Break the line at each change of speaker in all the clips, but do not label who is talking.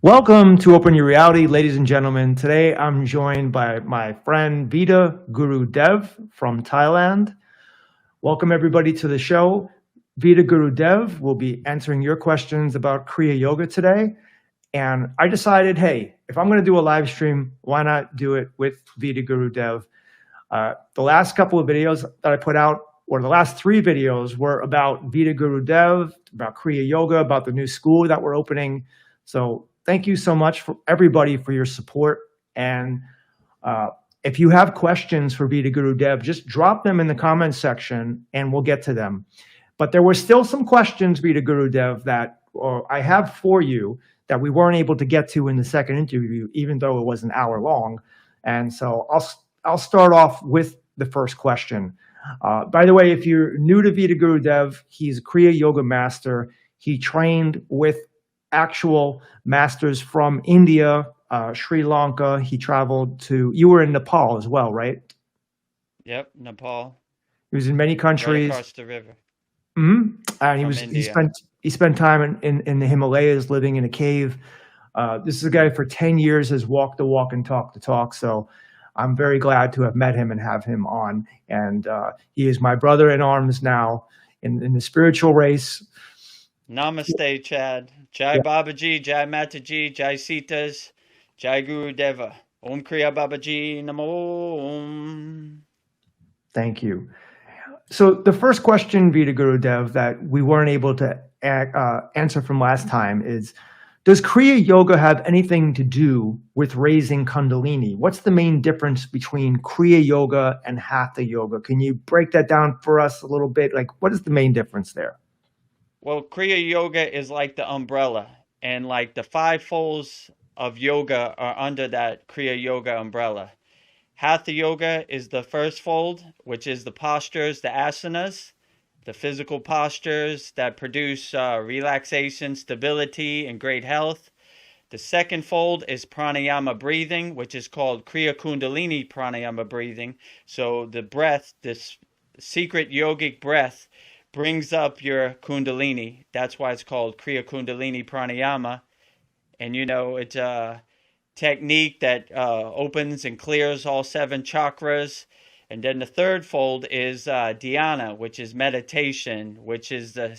Welcome to Open Your Reality, ladies and gentlemen. Today I'm joined by my friend Veda Guru Dev from Thailand. Welcome everybody to the show. Veda Guru Dev will be answering your questions about Kriya Yoga today. And I decided, hey, if I'm going to do a live stream, why not do it with Veda Guru Dev? The last couple of videos that I put out, or the last 3 videos, were about Veda Guru Dev, about Kriya Yoga, about the new school that we're opening. So thank you so much for everybody for your support. And if you have questions for Veda Guru Dev, just drop them in the comments section and we'll get to them. But there were still some questions, Veda Guru Dev, that I have for you that we weren't able to get to in the second interview, even though it was an hour long. And so I'll start off with the first question. By the way, if you're new to Veda Guru Dev, he's a Kriya Yoga master. He trained with actual masters from India, Sri Lanka. He traveled to, you were in Nepal as well, right?
Yep, Nepal.
He was in many countries.
Right across the river.
And he spent time in the Himalayas, living in a cave. This is a guy for 10 years has walked the walk and talked the talk. So I'm very glad to have met him and have him on. And he is my brother in arms now in the spiritual race.
Namaste, Chad. Jai Babaji, Jai Mataji, Jai Sitas, Jai Guru Deva. Om Kriya Babaji Namo Om.
Thank you. So the first question, Veda Guru Dev, that we weren't able to answer from last time is, does Kriya Yoga have anything to do with raising Kundalini? What's the main difference between Kriya Yoga and Hatha Yoga? Can you break that down for us a little bit? Like, what is the main difference there?
Well, Kriya Yoga is like the umbrella, and like the 5 folds of yoga are under that Kriya Yoga umbrella. Hatha Yoga is the first fold, which is the postures, the asanas, the physical postures that produce relaxation, stability, and great health. The second fold is pranayama breathing, which is called Kriya Kundalini pranayama breathing. So the breath, this secret yogic breath, brings up your Kundalini. That's why it's called Kriya Kundalini pranayama. And you know, it's a technique that opens and clears all 7 chakras. And then the third fold is dhyana, which is meditation, which is the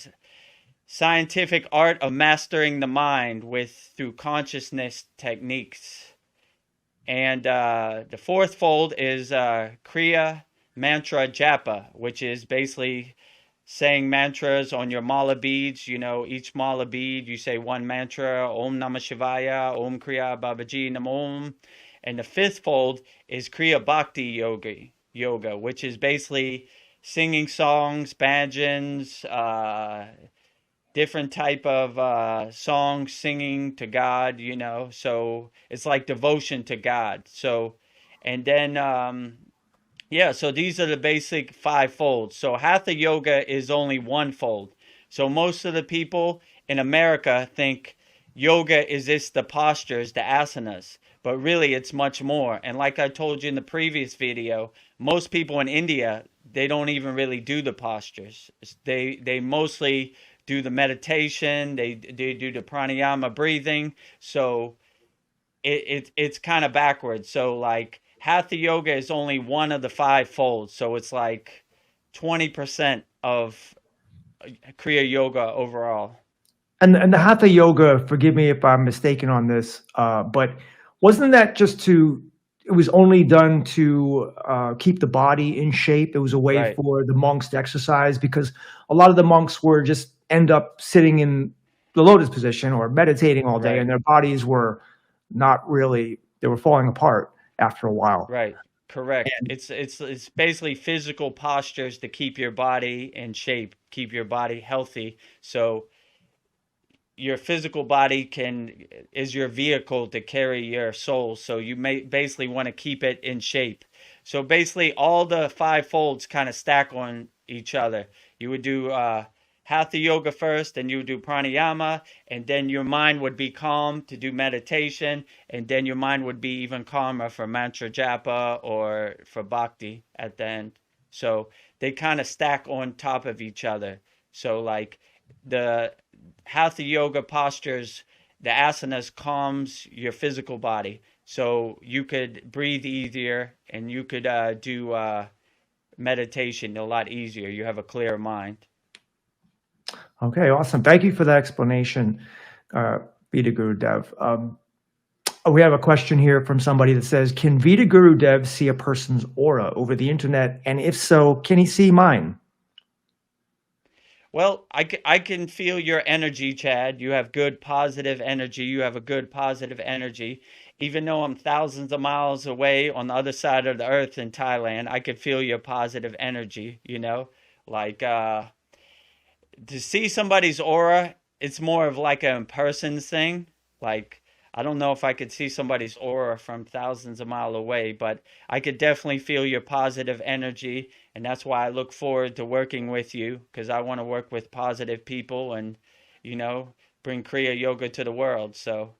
scientific art of mastering the mind through consciousness techniques. And the fourth fold is Kriya Mantra Japa, which is basically saying mantras on your mala beads. You know, each mala bead, you say one mantra, Om Namah Shivaya, Om Kriya Babaji Namo Om. And the fifth fold is Kriya Bhakti Yoga, which is basically singing songs, bhajans, different type of songs, singing to God, you know. So it's like devotion to God. So, and then so these are the basic 5 folds. So Hatha Yoga is only 1 fold. So most of the people in America think yoga is just the postures, the asanas. But really it's much more. And like I told you in the previous video, most people in India, they don't even really do the postures. They mostly do the meditation. They do the pranayama breathing. So it's kind of backwards. So like, Hatha Yoga is only 1 of the 5 folds, so it's like 20% of Kriya Yoga overall.
And the Hatha Yoga, forgive me if I'm mistaken on this, but wasn't that it was only done to keep the body in shape? It was a way for the monks to exercise, because a lot of the monks were just end up sitting in the lotus position or meditating all day, and their bodies were not really, they were falling apart after a while.
Right. Correct. And it's basically physical postures to keep your body in shape, keep your body healthy. So your physical body is your vehicle to carry your soul. So you may basically want to keep it in shape. So basically all the 5 folds kind of stack on each other. You would do Hatha Yoga first, then you would do pranayama, and then your mind would be calm to do meditation, and then your mind would be even calmer for mantra japa or for bhakti at the end. So they kind of stack on top of each other. So like the Hatha Yoga postures, the asanas calms your physical body. So you could breathe easier, and you could do meditation a lot easier. You have a clear mind.
Okay, awesome. Thank you for that explanation, Veda Guru Dev. We have a question here from somebody that says, can Veda Guru Dev see a person's aura over the internet? And if so, can he see mine?
Well, I can feel your energy, Chad. You have good positive energy. You have a good positive energy. Even though I'm thousands of miles away on the other side of the earth in Thailand, I could feel your positive energy, like to see somebody's aura, it's more of like a person thing. Like, I don't know if I could see somebody's aura from thousands of miles away, but I could definitely feel your positive energy. And that's why I look forward to working with you, because I want to work with positive people and, bring Kriya Yoga to the world. So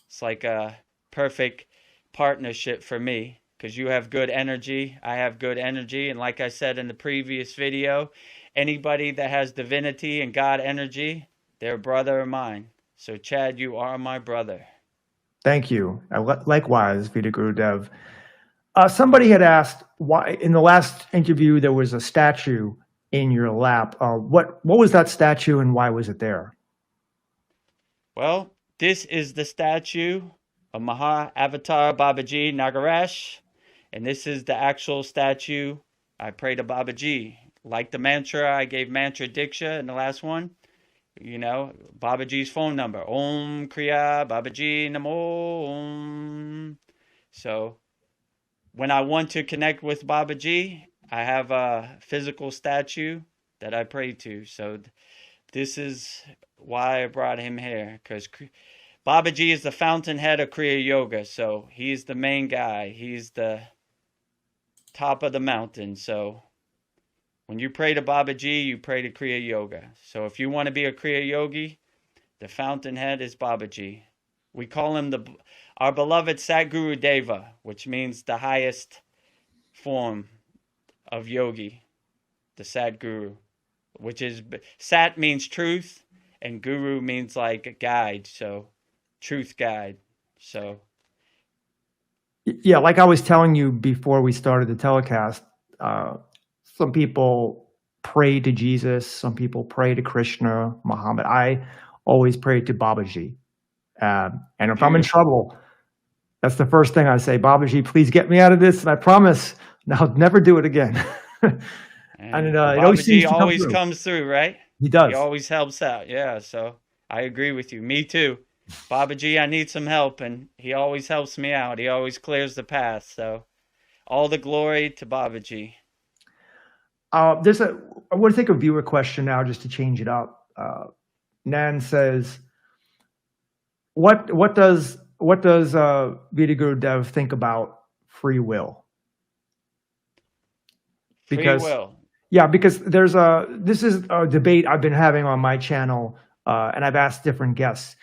it's like a perfect partnership for me, because you have good energy, I have good energy. And like I said in the previous video, anybody that has divinity and God energy, they're a brother of mine. So Chad, you are my brother.
Thank you. Likewise, Veda Guru Dev. Somebody had asked why in the last interview there was a statue in your lap. What was that statue and why was it there?
Well, this is the statue of Maha Avatar Babaji Nagaresh, and this is the actual statue I pray to Babaji. Like the mantra, I gave mantra Diksha in the last one. Babaji's phone number, Om Kriya Babaji Namo Om. So when I want to connect with Babaji, I have a physical statue that I pray to. So this is why I brought him here, because Babaji is the fountainhead of Kriya Yoga. So he's the main guy. He's the top of the mountain. So when you pray to Babaji, you pray to Kriya Yoga. So if you want to be a Kriya Yogi, the fountainhead is Babaji. We call him our beloved Satguru Deva, which means the highest form of yogi, the Satguru, which is, Sat means truth, and Guru means like a guide, so truth guide. So
yeah, like I was telling you before we started the telecast, some people pray to Jesus, some people pray to Krishna, Muhammad. I always pray to Babaji. And if I'm in trouble, that's the first thing I say, Babaji, please get me out of this. And I promise I'll never do it again.
and
it
Babaji always comes through, right?
He does.
He always helps out. Yeah, so I agree with you. Me too. Babaji, I need some help, and he always helps me out. He always clears the path. So all the glory to Babaji.
I want to take a viewer question now just to change it up. Nan says, what does Veda Guru Dev think about free will?
Free will.
Yeah, because this is a debate I've been having on my channel, and I've asked different guests.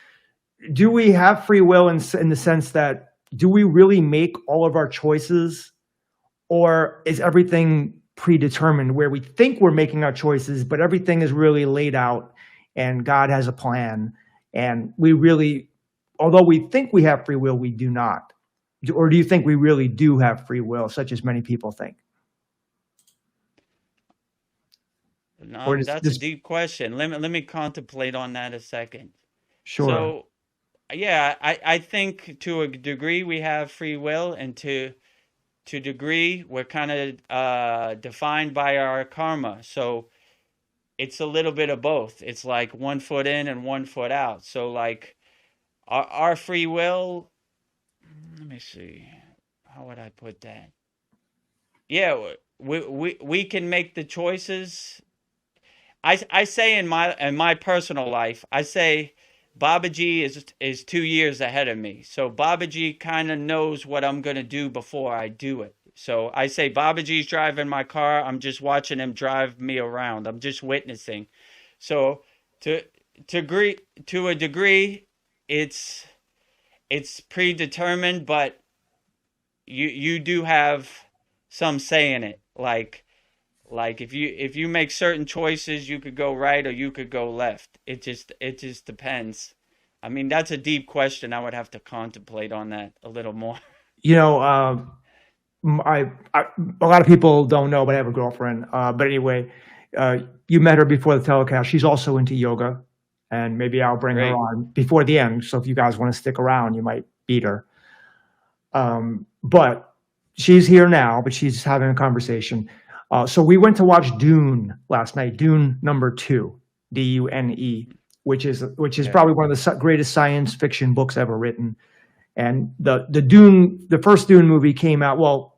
Do we have free will in the sense that, do we really make all of our choices, or is everything predetermined where we think we're making our choices, but everything is really laid out and God has a plan, and although we think we have free will, we do not? Or do you think we really do have free will, such as many people think?
No, that's a deep question. Let me contemplate on that a second.
Sure.
So, yeah, I think to a degree we have free will, and to a degree we're kind of defined by our karma. So it's a little bit of both. It's like 1 foot in and 1 foot out. So like our free will, let me see, how would I put that? Yeah, we can make the choices. I say in my personal life, I say Babaji is 2 years ahead of me. So Babaji kind of knows what I'm going to do before I do it. So I say Babaji's driving my car. I'm just watching him drive me around. I'm just witnessing. So to a degree, it's predetermined, but you do have some say in it. Like if you make certain choices, you could go right or you could go left. It just depends. I mean, that's a deep question. I would have to contemplate on that a little more.
You know, I a lot of people don't know, but I have a girlfriend. But anyway, you met her before the telecast. She's also into yoga, and maybe I'll bring her
Great.
on before the end. So if you guys want to stick around, you might beat her. But she's here now, but she's having a conversation. So we went to watch Dune last night, Dune number 2, Dune, which is
Okay.
probably one of the greatest science fiction books ever written. And the first Dune movie came out, well,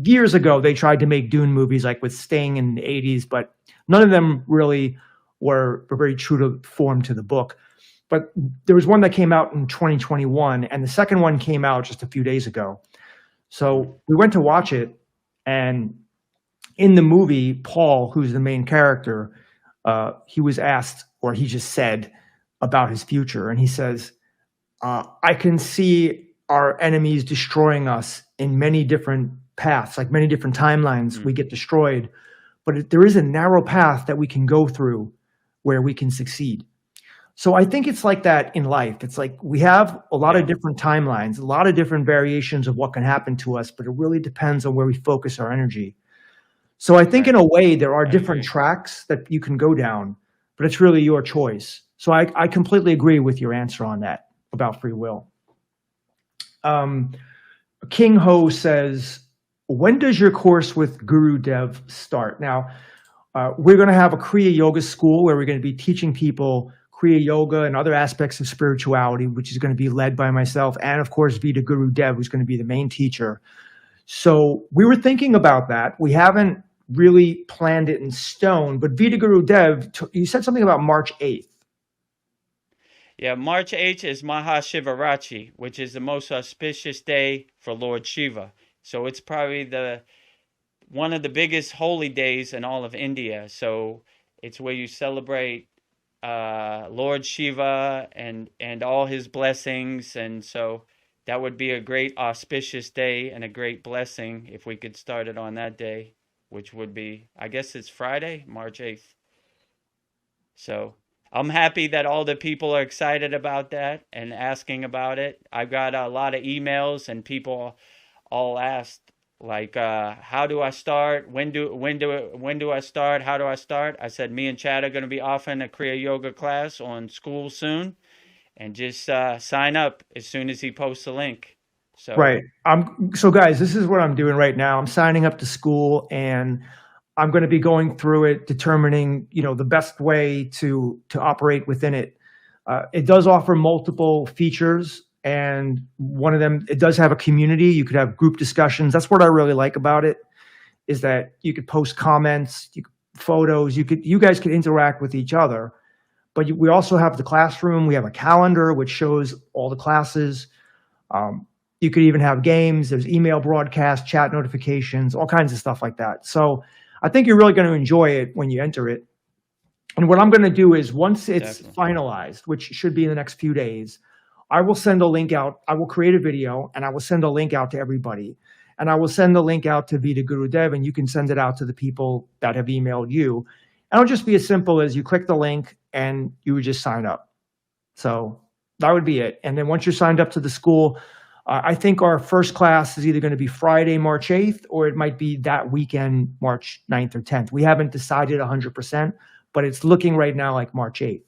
years ago. They tried to make Dune movies like with Sting in the 80s, but none of them really were very true to form to the book. But there was one that came out in 2021, and the second one came out just a few days ago. So we went to watch it, and in the movie, Paul, who's the main character, he was asked, or he just said about his future, and he says, I can see our enemies destroying us in many different paths, like many different timelines. We
Mm.
get destroyed, but there is a narrow path that we can go through where we can succeed. So I think it's like that in life. It's like we have a lot of
Yeah,
different timelines, a lot of different variations of what can happen to us, but it really depends on where we focus our energy. So I think in
right.
a way there are
I
different
agree.
tracks that you can go down, but it's really your choice. So I completely agree with your answer on that about free will. Um, King Ho says, when does your course with Guru Dev start? Now, we're going to have a Kriya Yoga school where we're going to be teaching people Kriya Yoga and other aspects of spirituality, which is going to be led by myself and, of course, Veda Guru Dev, who's going to be the main teacher. So we were thinking about that. We haven't really planned it in stone, but Veda Guru Dev, you said something about March 8th.
Yeah, March 8th is Mahashivarachi, which is the most auspicious day for Lord Shiva. So it's probably the one of the biggest holy days in all of India. So it's where you celebrate Lord Shiva and all his blessings, and so that would be a great auspicious day and a great blessing if we could start it on that day, which would be, I guess it's Friday, March 8th. So I'm happy that all the people are excited about that and asking about it. I've got a lot of emails and people all asked like, how do I start? When do I start? How do I start? I said me and Chad are going to be offering a Kriya yoga class on SKOOL soon, and just sign up as soon as he posts a link. So
Right. So guys, this is what I'm doing right now. I'm signing up to SKOOL, and I'm going to be going through it, determining, the best way to operate within it. It does offer multiple features, and one of them, it does have a community. You could have group discussions. That's what I really like about it, is that you could post comments, photos. You guys could interact with each other. But we also have the classroom. We have a calendar which shows all the classes. Um, you could even have games. There's email broadcasts, chat notifications, all kinds of stuff like that. So I think you're really going to enjoy it when you enter it. And what I'm going to do is, once it's
definitely.
finalized, which should be in the next few days, I will send a link out. I will create a video and I will send a link out to everybody. And I will send the link out to Veda Guru Dev, and you can send it out to the people that have emailed you. And it'll just be as simple as you click the link and you would just sign up. So that would be it. And then once you're signed up to the school, I think our first class is either going to be Friday, March 8th, or it might be that weekend, March 9th or 10th. We haven't decided 100%, but it's looking right now like March 8th.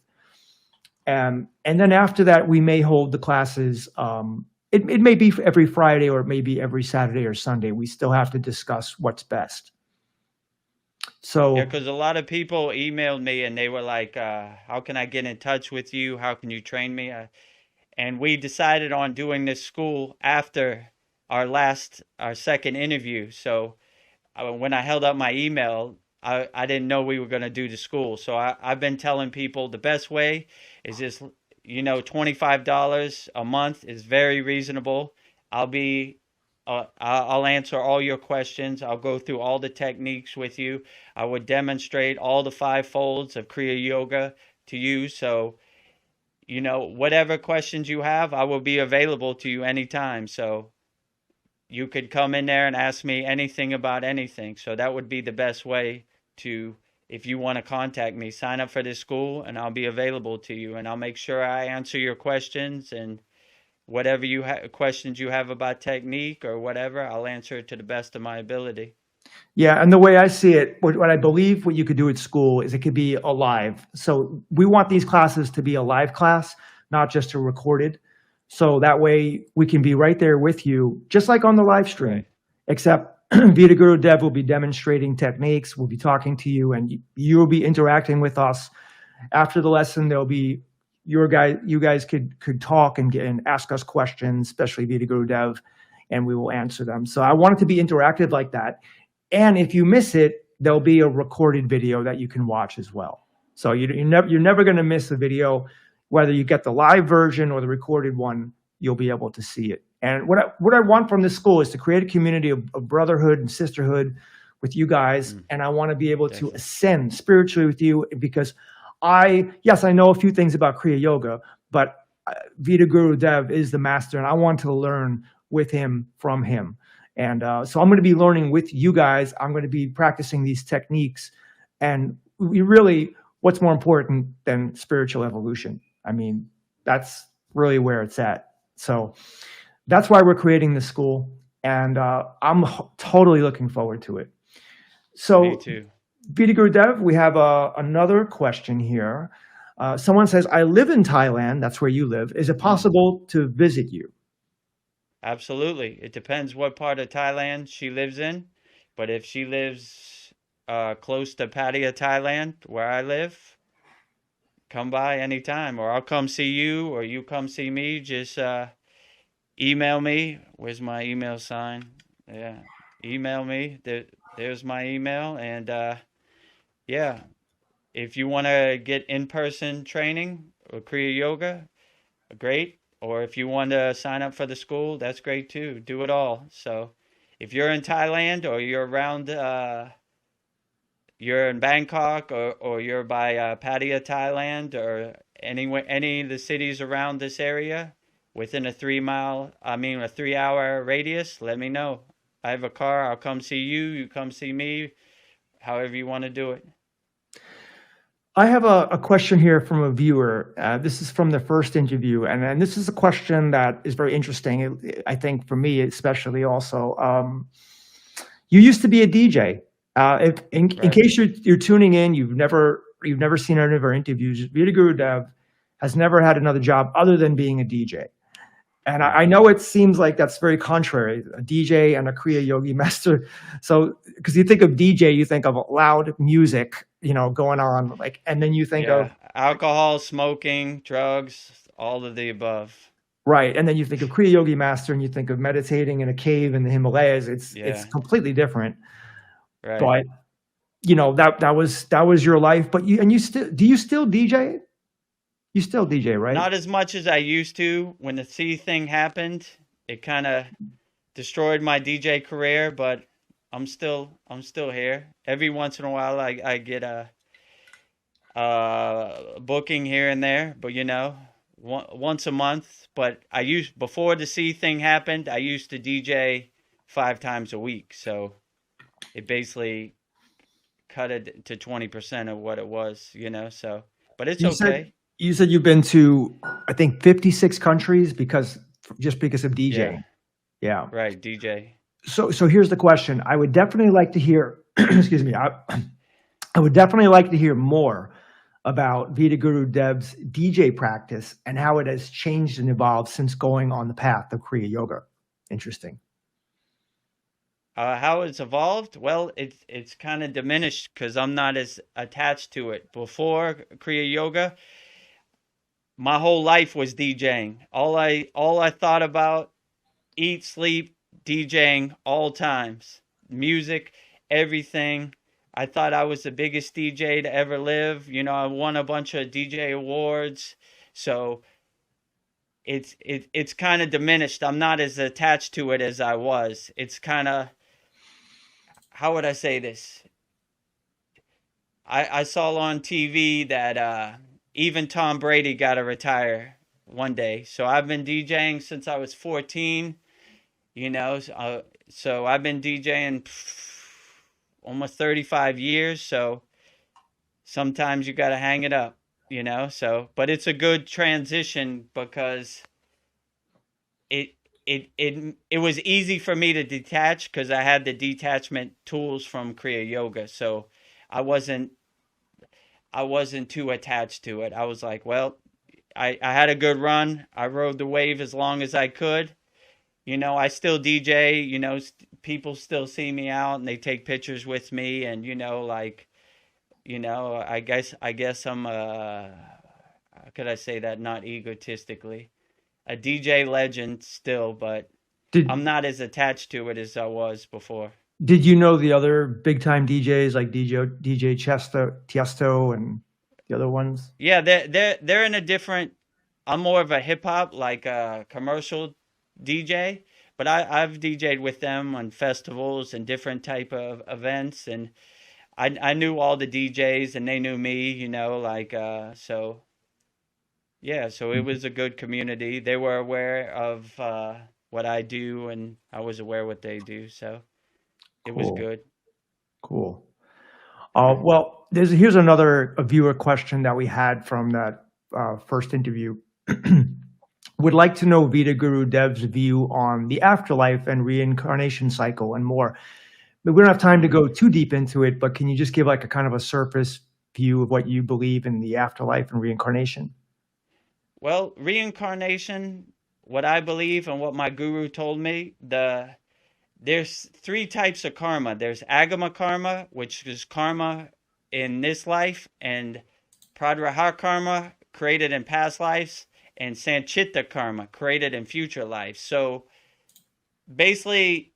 And then after that, we may hold the classes. It may be every Friday, or it may be every Saturday or Sunday. We still have to discuss what's best.
Yeah,
So
because a lot of people emailed me and they were like, how can I get in touch with you? How can you train me? And we decided on doing this school after our second interview. So when I held up my email, I didn't know we were going to do the school. So I've been telling people the best way is just, $25 a month is very reasonable. I'll be, I'll answer all your questions. I'll go through all the techniques with you. I would demonstrate all the five folds of Kriya Yoga to you. So, whatever questions you have, I will be available to you anytime. So you could come in there and ask me anything about anything. So that would be the best way to if you want to contact me, sign up for this school and I'll be available to you, and I'll make sure I answer your questions, and whatever questions you have about technique or whatever, I'll answer it to the best of my ability.
Yeah, and the way I see it, what I believe what you could do at school is it could be alive. So we want these classes to be a live class, not just a recorded. So that way we can be right there with you, just like on the live stream,
Right.
except Veda Guru Dev will be demonstrating techniques, we'll be talking to you, and you'll be interacting with us. After the lesson, there'll be you guys could talk and ask us questions, especially Veda Guru Dev, and we will answer them. So I want it to be interactive like that. And if you miss it, there'll be a recorded video that you can watch as well. So you're never going to miss a video, whether you get the live version or the recorded one. You'll be able to see it. And what I want from this school is to create a community of brotherhood and sisterhood with you guys. And I want to be able to ascend spiritually with you, because I know a few things about Kriya Yoga, but Veda Guru Dev is the master, and I want to learn with him, from him. And so I'm going to be learning with you guys. I'm going to be practicing these techniques. And what's more important than spiritual evolution? I mean, that's really where it's at. So that's why we're creating this school. And I'm totally looking forward to it. So,
Me too.
Veda Guru Dev, we have another question here. Someone says, I live in Thailand. That's where you live. Is it possible to visit you?
Absolutely. It depends what part of Thailand she lives in. But if she lives close to Pattaya, Thailand, where I live, come by anytime, or I'll come see you, or you come see me. Just email me. Where's my email sign? Yeah, email me. There's my email. And yeah, if you want to get in-person training or Kriya Yoga, great. Or if you want to sign up for the school, that's great too. Do it all. So if you're in Thailand, or you're around, you're in Bangkok, or you're by Pattaya, Thailand, or any of the cities around this area within a 3-hour radius, let me know. I have a car. I'll come see you. You come see me. However you want to do it.
I have a question here from a viewer. This is from the first interview, and this is a question that is very interesting, I think, for me especially also. You used to be a DJ. In case you're tuning in, you've never seen any of our interviews, Veda Guru Dev has never had another job other than being a DJ. And I know it seems like that's very contrary, a DJ and a Kriya Yogi master. So, because you think of DJ, you think of loud music, going on, and then you think of
alcohol, smoking, drugs, all of the above.
Right, and then you think of Kriya Yogi master, and you think of meditating in a cave in the Himalayas. It's completely different.
Right.
But that was your life. But do you still DJ? You still DJ, right?
Not as much as I used to. When the C thing happened, it kind of destroyed my DJ career, but I'm still here. Every once in a while I get a booking here and there, but once a month. But before the C thing happened, I used to DJ 5 times a week. So it basically cut it to 20% of what it was, so, but it's okay.
You said you've been to, I think, 56 countries because of DJing. Yeah.
Right, DJ.
So here's the question. I would definitely like to hear, excuse me, I would definitely like to hear more about Veda Guru Dev's DJ practice and how it has changed and evolved since going on the path of Kriya Yoga. Interesting.
How it's evolved? Well, it's kind of diminished because I'm not as attached to it. Before Kriya Yoga, my whole life was DJing. All I thought about, eat, sleep, DJing, all times. Music, everything. I thought I was the biggest DJ to ever live. I won a bunch of DJ awards. So it's kind of diminished. I'm not as attached to it as I was. It's kind of, how would I say this? I saw on TV that even Tom Brady got to retire one day. So I've been DJing since I was 14, so I've been DJing almost 35 years. So sometimes you got to hang it up, so, but it's a good transition because it it was easy for me to detach because I had the detachment tools from Kriya Yoga. So I wasn't I wasn't too attached to it. I was like, well, I had a good run. I rode the wave as long as I could. I still DJ, people still see me out and they take pictures with me, and like, I guess I'm how could I say that not egotistically? A DJ legend still, but
Did
I'm not as attached to it as I was before.
did you know the other big time DJs like DJ Tiesto and the other ones?
Yeah, they're in a different. I'm more of a hip hop, like a commercial DJ, but I've DJed with them on festivals and different type of events, and I knew all the DJs and they knew me, like so yeah, so it was a good community. They were aware of what I do, and I was aware what they do, so it was
Cool,
good.
cool.
Right.
Well, here's another a viewer question that we had from that first interview. Would like to know Veda Guru Dev's view on the afterlife and reincarnation cycle and more. But we don't have time to go too deep into it, but can you just give like a kind of a surface view of what you believe in the afterlife and reincarnation?
Well, reincarnation, what I believe and what my guru told me, there's three types of karma. There's agama karma, which is karma in this life, and pradraha karma, created in past lives, and sanchita karma, created in future lives. So basically,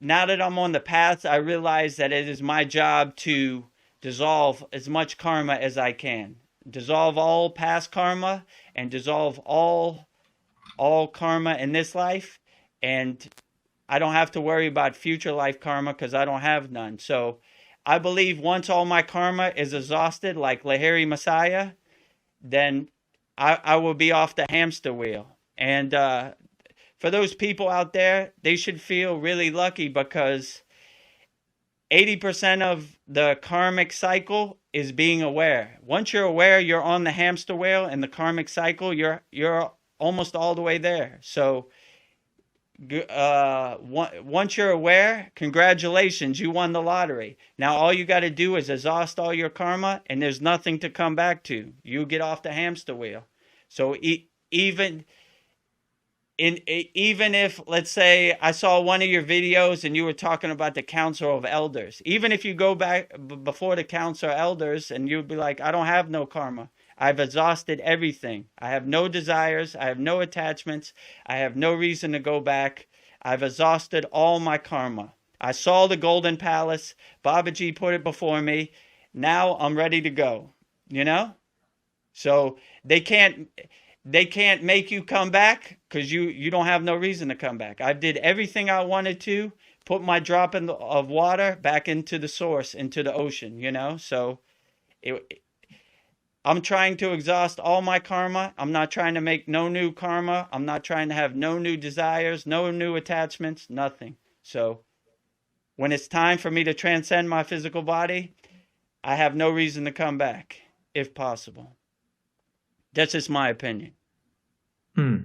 now that I'm on the path, I realize that it is my job to dissolve as much karma as I can. Dissolve all past karma and dissolve all karma in this life, and I don't have to worry about future life karma because I don't have none. So I believe once all my karma is exhausted, like Lahiri Messiah, then I will be off the hamster wheel. And for those people out there, they should feel really lucky because 80% of the karmic cycle is being aware. Once you're aware, you're on the hamster wheel and the karmic cycle, you're almost all the way there. So once you're aware, congratulations, you won the lottery. Now all you got to do is exhaust all your karma, and there's nothing to come back to. You get off the hamster wheel. So even even if, let's say, I saw one of your videos and you were talking about the council of elders, even if you go back before the council of elders and you'd be like, I don't have no karma. I've exhausted everything. I have no desires. I have no attachments. I have no reason to go back. I've exhausted all my karma. I saw the golden palace. Babaji put it before me. Now I'm ready to go. You know? So they can't make you come back because you don't have no reason to come back. I did everything I wanted to, put my drop of water back into the source, into the ocean. So it, I'm trying to exhaust all my karma. I'm not trying to make no new karma. I'm not trying to have no new desires, no new attachments, nothing. So when it's time for me to transcend my physical body, I have no reason to come back, if possible. That's just my opinion.
Hmm.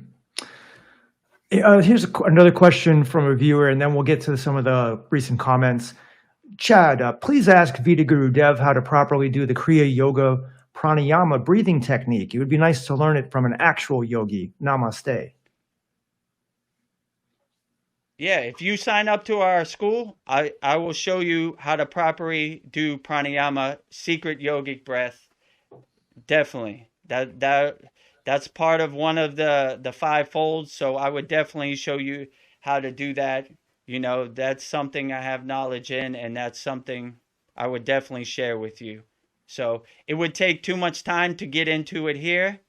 Here's another question from a viewer, and then we'll get to some of the recent comments. Chad, please ask Veda Guru Dev how to properly do the Kriya Yoga pranayama breathing technique. It would be nice to learn it from an actual yogi. Namaste.
Yeah, if you sign up to our school, I will show you how to properly do pranayama, secret yogic breath. Definitely. That's part of one of the five folds, so I would definitely show you how to do that. That's something I have knowledge in, and that's something I would definitely share with you. So it would take too much time to get into it here,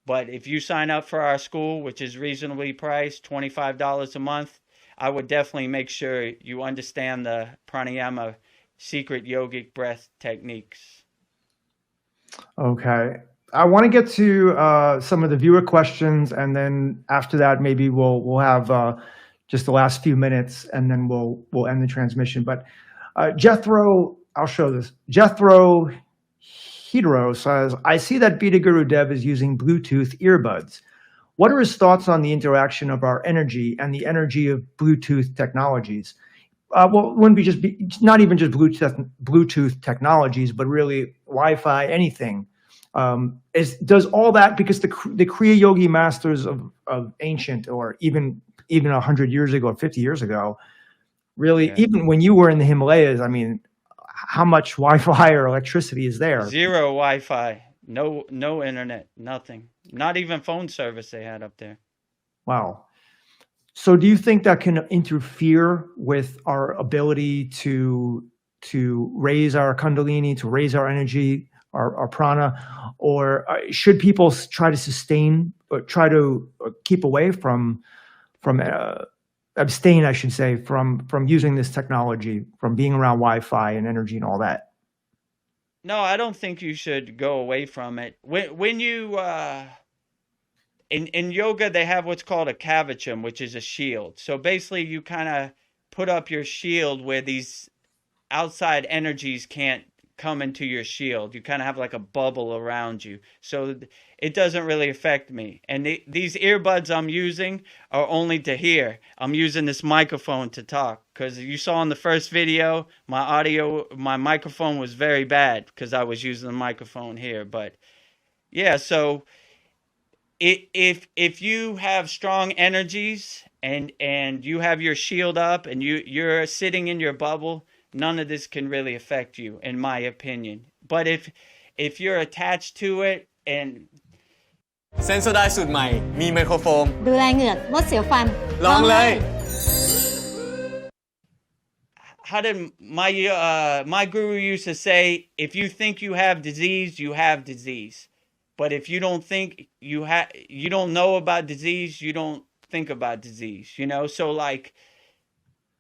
but if you sign up for our school, which is reasonably priced, $25 a month, I would definitely make sure you understand the pranayama secret yogic breath techniques.
Okay. I want to get to some of the viewer questions, and then after that, maybe we'll have just the last few minutes, and then we'll end the transmission. But Jethro, I'll show this. Jethro Hidro says, I see that Beta Guru Dev is using Bluetooth earbuds. What are his thoughts on the interaction of our energy and the energy of Bluetooth technologies? Well, it wouldn't be not even just Bluetooth technologies, but really Wi-Fi, anything. Does all that, because the Kriya Yogi masters of ancient, or even 100 years ago or 50 years ago, really,
Yeah.
even when you were in the Himalayas, I mean, how much Wi-Fi or electricity is there?
Zero Wi-Fi, no internet, nothing. Not even phone service they had up there.
Wow. So do you think that can interfere with our ability to raise our kundalini, to raise our energy, our prana, or should people try to sustain, or try to keep away from abstain, I should say, from using this technology, from being around Wi-Fi and energy and all that?
No, I don't think you should go away from it. When you in yoga they have what's called a kavacham, which is a shield. So basically you kind of put up your shield where these outside energies can't come into your shield. You kind of have like a bubble around you. So it doesn't really affect me. And these earbuds I'm using are only to hear. I'm using this microphone to talk, because you saw in the first video, my microphone was very bad because I was using the microphone here. But yeah, so if you have strong energies and you have your shield up and you're sitting in your bubble, none of this can really affect you, in my opinion. But if you're attached to it and
เซนโซไดสูตรใหม่มีไมโครโฟม
ดูแลเหงือกลดเสียวฟัน
ลองเลย
how did my guru used to say, if you think you have disease, you have disease. But if you don't think you don't know about disease, you don't think about disease, you know? So like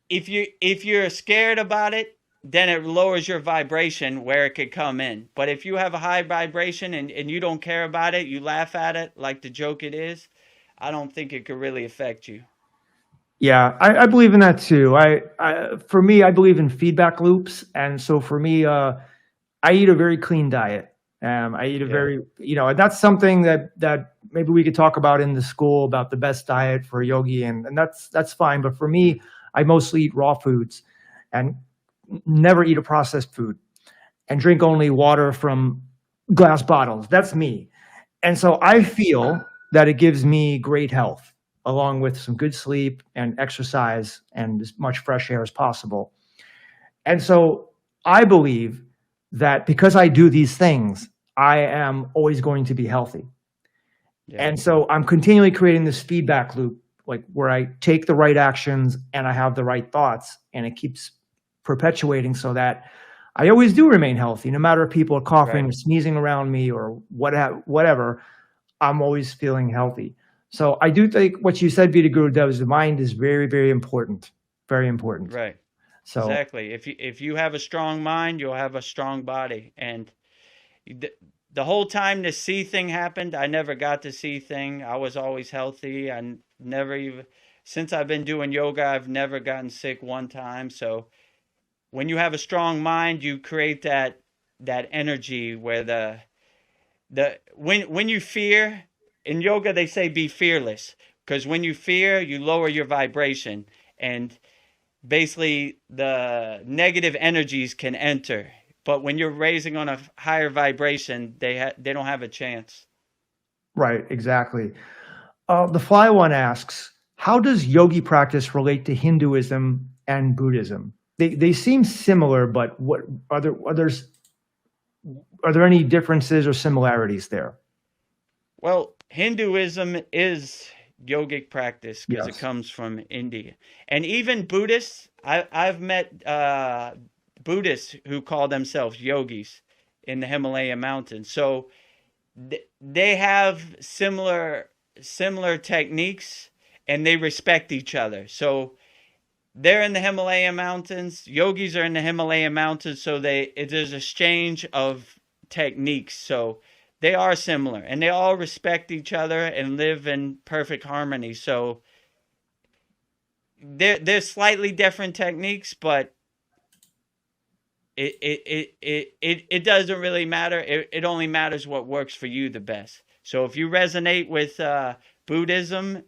if you're scared about it, then it lowers your vibration where it could come in. But if you have a high vibration and you don't care about it, you laugh at it like the joke it is, I don't think it could really affect you.
Yeah, I believe in that too. For me, I believe in feedback loops, and so for me, I eat a very clean diet. I eat a very, and that's something that maybe we could talk about in the school, about the best diet for a yogi, and that's fine. But for me, I mostly eat raw foods and never eat a processed food, and drink only water from glass bottles. That's me. And so I feel that it gives me great health, along with some good sleep and exercise and as much fresh air as possible. And so I believe that because I do these things, I am always going to be healthy.
Yeah.
And so I'm continually creating this feedback loop, like where I take the right actions and I have the right thoughts, and it keeps perpetuating so that I always do remain healthy, no matter if people are coughing or sneezing around me or whatever. I'm always feeling healthy. So I do think what you said, Veda Guru Dev, the mind is very, very important. Very important.
Right.
So
exactly. If you have a strong mind, you'll have a strong body. And the whole time this C thing happened, I never got the C thing. I was always healthy. I never even, since I've been doing yoga, I've never gotten sick one time. So when you have a strong mind, you create that energy where when you fear, in yoga they say be fearless, because when you fear, you lower your vibration, and basically the negative energies can enter. But when you're raising on a higher vibration, they don't have a chance.
right, exactly. The Fly One asks, how does yogi practice relate to Hinduism and Buddhism? They seem similar, but what are there any differences or similarities there?
Well, Hinduism is yogic practice because it
Yes.
comes from India. And even Buddhists, I've met Buddhists who call themselves yogis in the Himalayan mountains. So they have similar techniques, and they respect each other. So they're in the Himalayan mountains, yogis are in the Himalayan mountains, so there's exchange of techniques. So they are similar, and they all respect each other and live in perfect harmony. So they're slightly different techniques, but it doesn't really matter. It only matters what works for you the best. So if you resonate with Buddhism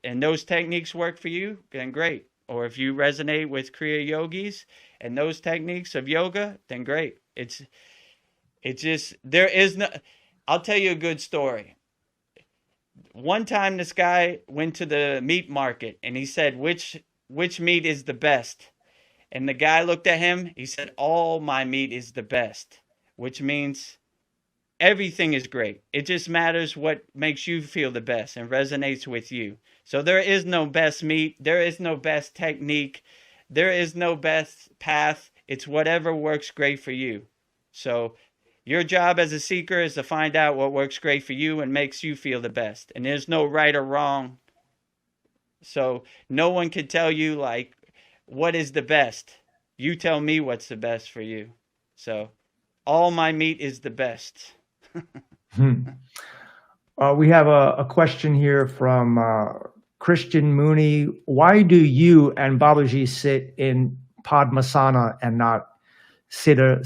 and those techniques work for you, then great. Or if you resonate with Kriya yogis and those techniques of yoga, then great. It's just there is no. I'll tell you a good story. One time, this guy went to the meat market and he said, "Which meat is the best?" And the guy looked at him. He said, "All my meat is the best," which means everything is great. It just matters what makes you feel the best and resonates with you. So there is no best meat. There is no best technique. There is no best path. It's whatever works great for you. So your job as a seeker is to find out what works great for you and makes you feel the best. And there's no right or wrong. So no one can tell you like what is the best. You tell me what's the best for you. So all my meat is the best.
We have a question here from Christian Mooney. Why do you and Babaji sit in Padmasana and not Siddha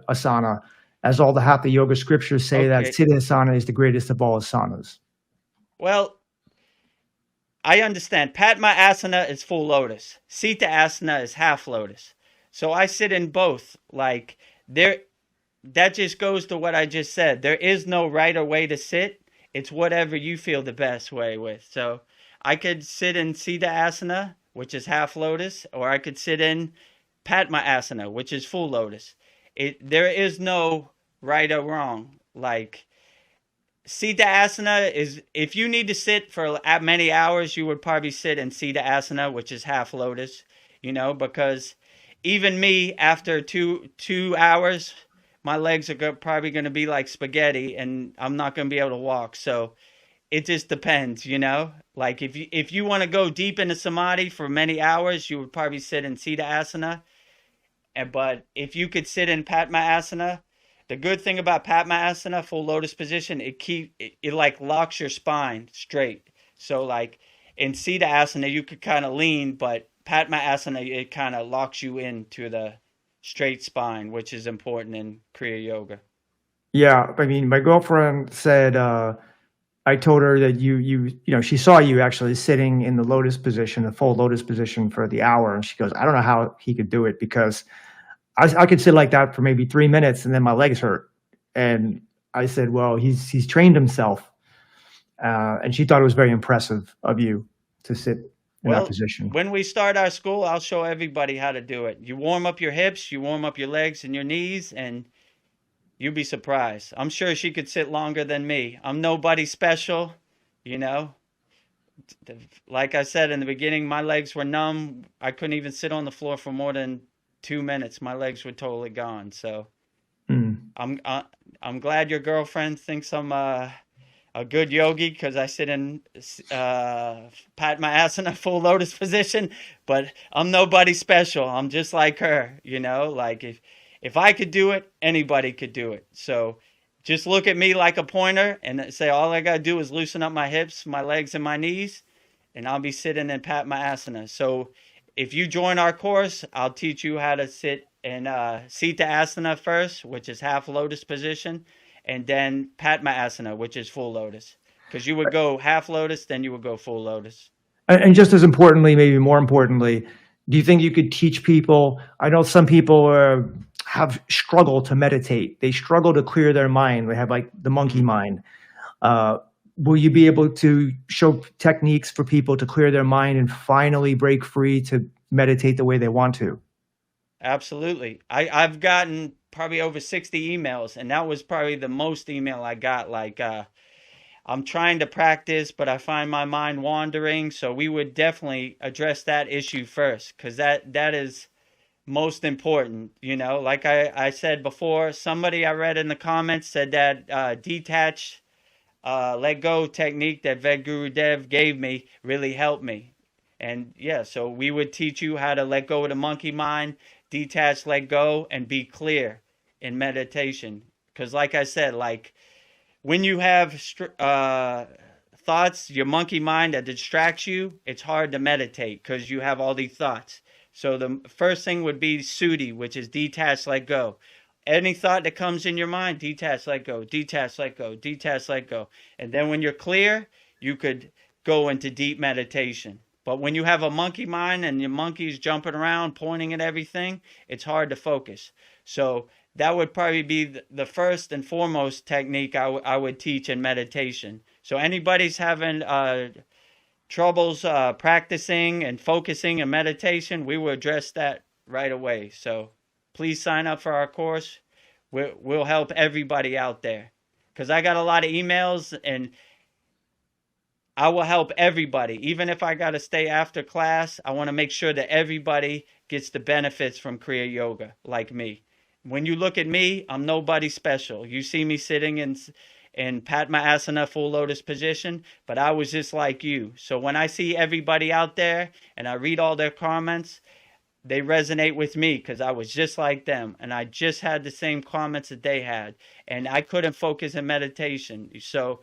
Asana, as all the Hatha Yoga scriptures say that Siddha Asana is the greatest of all asanas?
Well, I understand. Padmasana is full lotus. Sita Asana is half lotus. So I sit in both. Like that just goes to what I just said. There is no right or way to sit. It's whatever you feel the best way with. So I could sit in Siddha Asana, which is half lotus, or I could sit in Padmasana, which is full lotus. There is no right or wrong. Like Siddha Asana is, if you need to sit for many hours, you would probably sit in Siddha Asana, which is half lotus, because even me, after two hours, my legs are probably going to be like spaghetti and I'm not going to be able to walk. So it just depends, like if you want to go deep into samadhi for many hours, you would probably sit in Siddha Asana. But if you could sit in Padmasana, the good thing about Padmasana, full lotus position, it like locks your spine straight. So like in Siddha Asana, you could kind of lean, but Padmasana, it kind of locks you into the straight spine, which is important in Kriya Yoga.
Yeah, I mean, my girlfriend said, I told her that she saw you actually sitting in the lotus position, the full lotus position for the hour. And she goes, I don't know how he could do it, because I could sit like that for maybe 3 minutes and then my legs hurt. And I said, well, he's trained himself. And she thought it was very impressive of you to sit in that position.
When we start our school, I'll show everybody how to do it. You warm up your hips, you warm up your legs and your knees, and you'll be surprised. I'm sure she could sit longer than me. I'm nobody special, Like I said in the beginning, my legs were numb. I couldn't even sit on the floor for more than 2 minutes. My legs were totally gone. So I'm glad your girlfriend thinks I'm a good yogi, because I sit in Padmasana, full lotus position, but I'm nobody special. I'm just like her, like if I could do it, anybody could do it. So just look at me like a pointer and say, all I got to do is loosen up my hips, my legs, and my knees, and I'll be sitting in Padmasana. So if you join our course, I'll teach you how to sit in Sita Asana first, which is half lotus position, and then Padmasana, which is full lotus. Because you would go half lotus, then you would go full lotus.
And just as importantly, maybe more importantly, do you think you could teach people? I know some people have struggled to meditate. They struggle to clear their mind. They have like the monkey mind. Will you be able to show techniques for people to clear their mind and finally break free to meditate the way they want to?
Absolutely. I've gotten probably over 60 emails, and that was probably the most email I got. Like, I'm trying to practice, but I find my mind wandering. So we would definitely address that issue first, because that is most important. Like I said before, somebody I read in the comments said that detach, let go technique that Ved Guru Dev gave me really helped me. And yeah, so we would teach you how to let go of the monkey mind, detach, let go, and be clear in meditation. Because like I said, like when you have thoughts, your monkey mind that distracts you, it's hard to meditate because you have all these thoughts. So the first thing would be Sudi, which is detach, let go. Any thought that comes in your mind, detach, let go, detach, let go, detach, let go. And then when you're clear, you could go into deep meditation. But when you have a monkey mind and your monkey's jumping around, pointing at everything, it's hard to focus. So that would probably be the first and foremost technique I would teach in meditation. So anybody's having troubles practicing and focusing in meditation, we will address that right away. So please sign up for our course. We'll help everybody out there, because I got a lot of emails, and I will help everybody. Even if I got to stay after class, I want to make sure that everybody gets the benefits from Kriya Yoga, like me. When you look at me, I'm nobody special. You see me sitting in Padma Asana, full lotus position, but I was just like you. So when I see everybody out there and I read all their comments, they resonate with me, because I was just like them, and I just had the same comments that they had, and I couldn't focus in meditation. So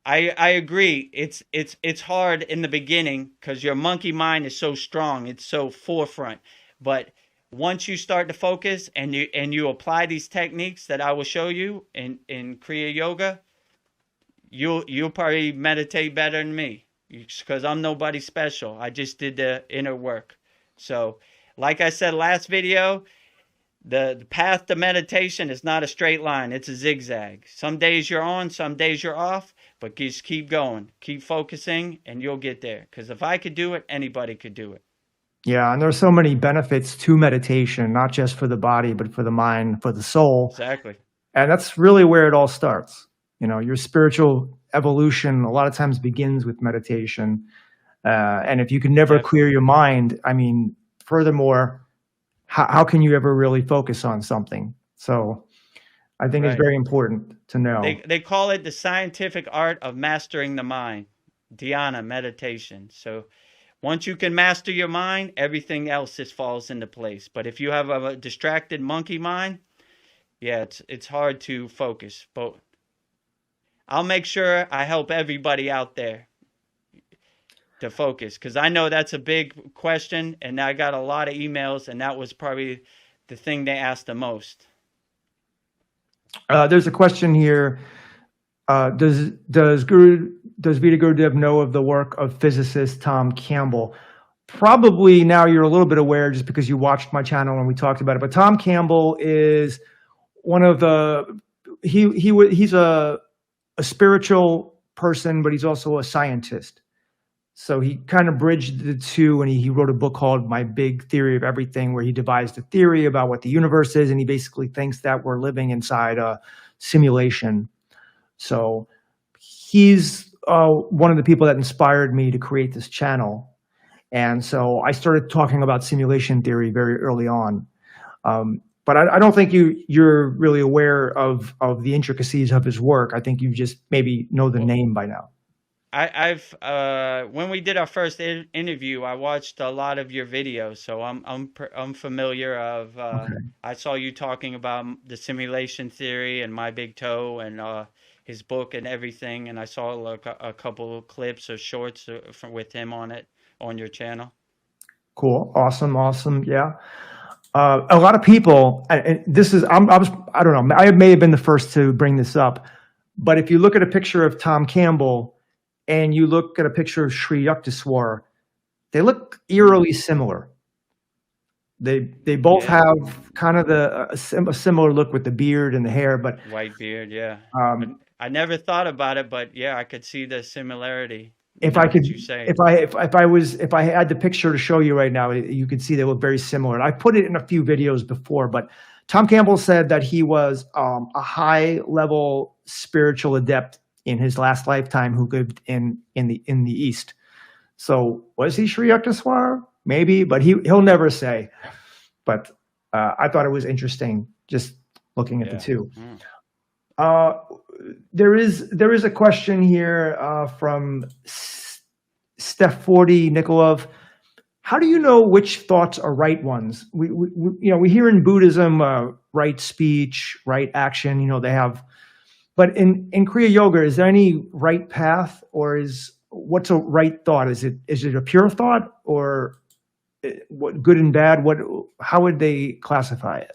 I agree. It's hard in the beginning because your monkey mind is so strong. It's so forefront. But once you start to focus and you apply these techniques that I will show you in Kriya Yoga, you'll probably meditate better than me, because I'm nobody special. I just did the inner work. So, like I said last video, the path to meditation is not a straight line. It's a zigzag. Some days you're on, some days you're off, but just keep going, keep focusing, and you'll get there. Because if I could do it, anybody could do it.
Yeah, and there are so many benefits to meditation, not just for the body, but for the mind, for the soul.
Exactly.
And that's really where it all starts. You know, your spiritual evolution a lot of times begins with meditation. And if you can never clear your mind, I mean, furthermore, how can you ever really focus on something? So I think it's very important to know.
They call it the scientific art of mastering the mind, dhyana, meditation. So once you can master your mind, everything else just falls into place. But if you have a distracted monkey mind, yeah, it's hard to focus. But I'll make sure I help everybody out there to focus, because I know that's a big question, and I got a lot of emails, and that was probably the thing they asked the most.
There's a question here. Does Veda Gurudev know of the work of physicist Tom Campbell? Probably now you're a little bit aware just because you watched my channel and we talked about it. But Tom Campbell is one of the he's a spiritual person, but he's also a scientist. So he kind of bridged the two, and he wrote a book called My Big Theory of Everything, where he devised a theory about what the universe is, and he basically thinks that we're living inside a simulation. So he's one of the people that inspired me to create this channel. And so I started talking about simulation theory very early on. But I don't think you're really aware of the intricacies of his work. I think you just maybe know the name by now.
I've when we did our first interview, I watched a lot of your videos, so I'm familiar of. Okay. I saw you talking about the simulation theory and My Big Toe and his book and everything, and I saw like a couple of clips or shorts with him on it on your channel.
Cool, awesome, yeah. A lot of people, and this is I don't know, I may have been the first to bring this up, but if you look at a picture of Tom Campbell and you look at a picture of Sri Yukteswar, they look eerily similar. They both have kind of a similar look with the beard and the hair, but
white beard, yeah. I never thought about it, but yeah, I could see the similarity.
If I had the picture to show you right now, you could see they look very similar. And I put it in a few videos before, but Tom Campbell said that he was a high-level spiritual adept in his last lifetime who lived in the East. So was he Sri Yukteswar? Maybe, but he'll never say. But I thought it was interesting just looking at the two. There is a question here from Steph 40 Nikolov. How do you know which thoughts are right ones? We hear in Buddhism right speech, right action. They have. But in Kriya Yoga, is there any right path, or what's a right thought? Is it a pure thought, or what good and bad? How would they classify it?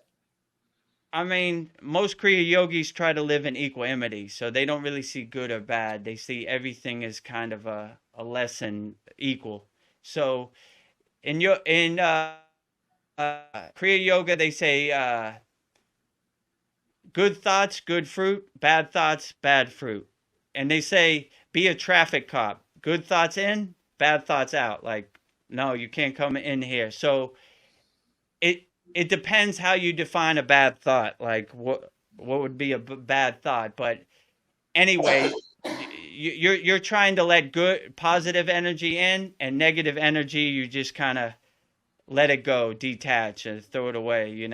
I mean, most Kriya yogis try to live in equanimity, so they don't really see good or bad. They see everything as kind of a lesson equal. So in Kriya yoga, they say good thoughts, good fruit, bad thoughts, bad fruit. And they say be a traffic cop. Good thoughts in, bad thoughts out. Like, no, you can't come in here. So it depends how you define a bad thought. Like what would be a bad thought? But anyway, you're trying to let good positive energy in, and negative energy you just kind of let it go, detach, and throw it away.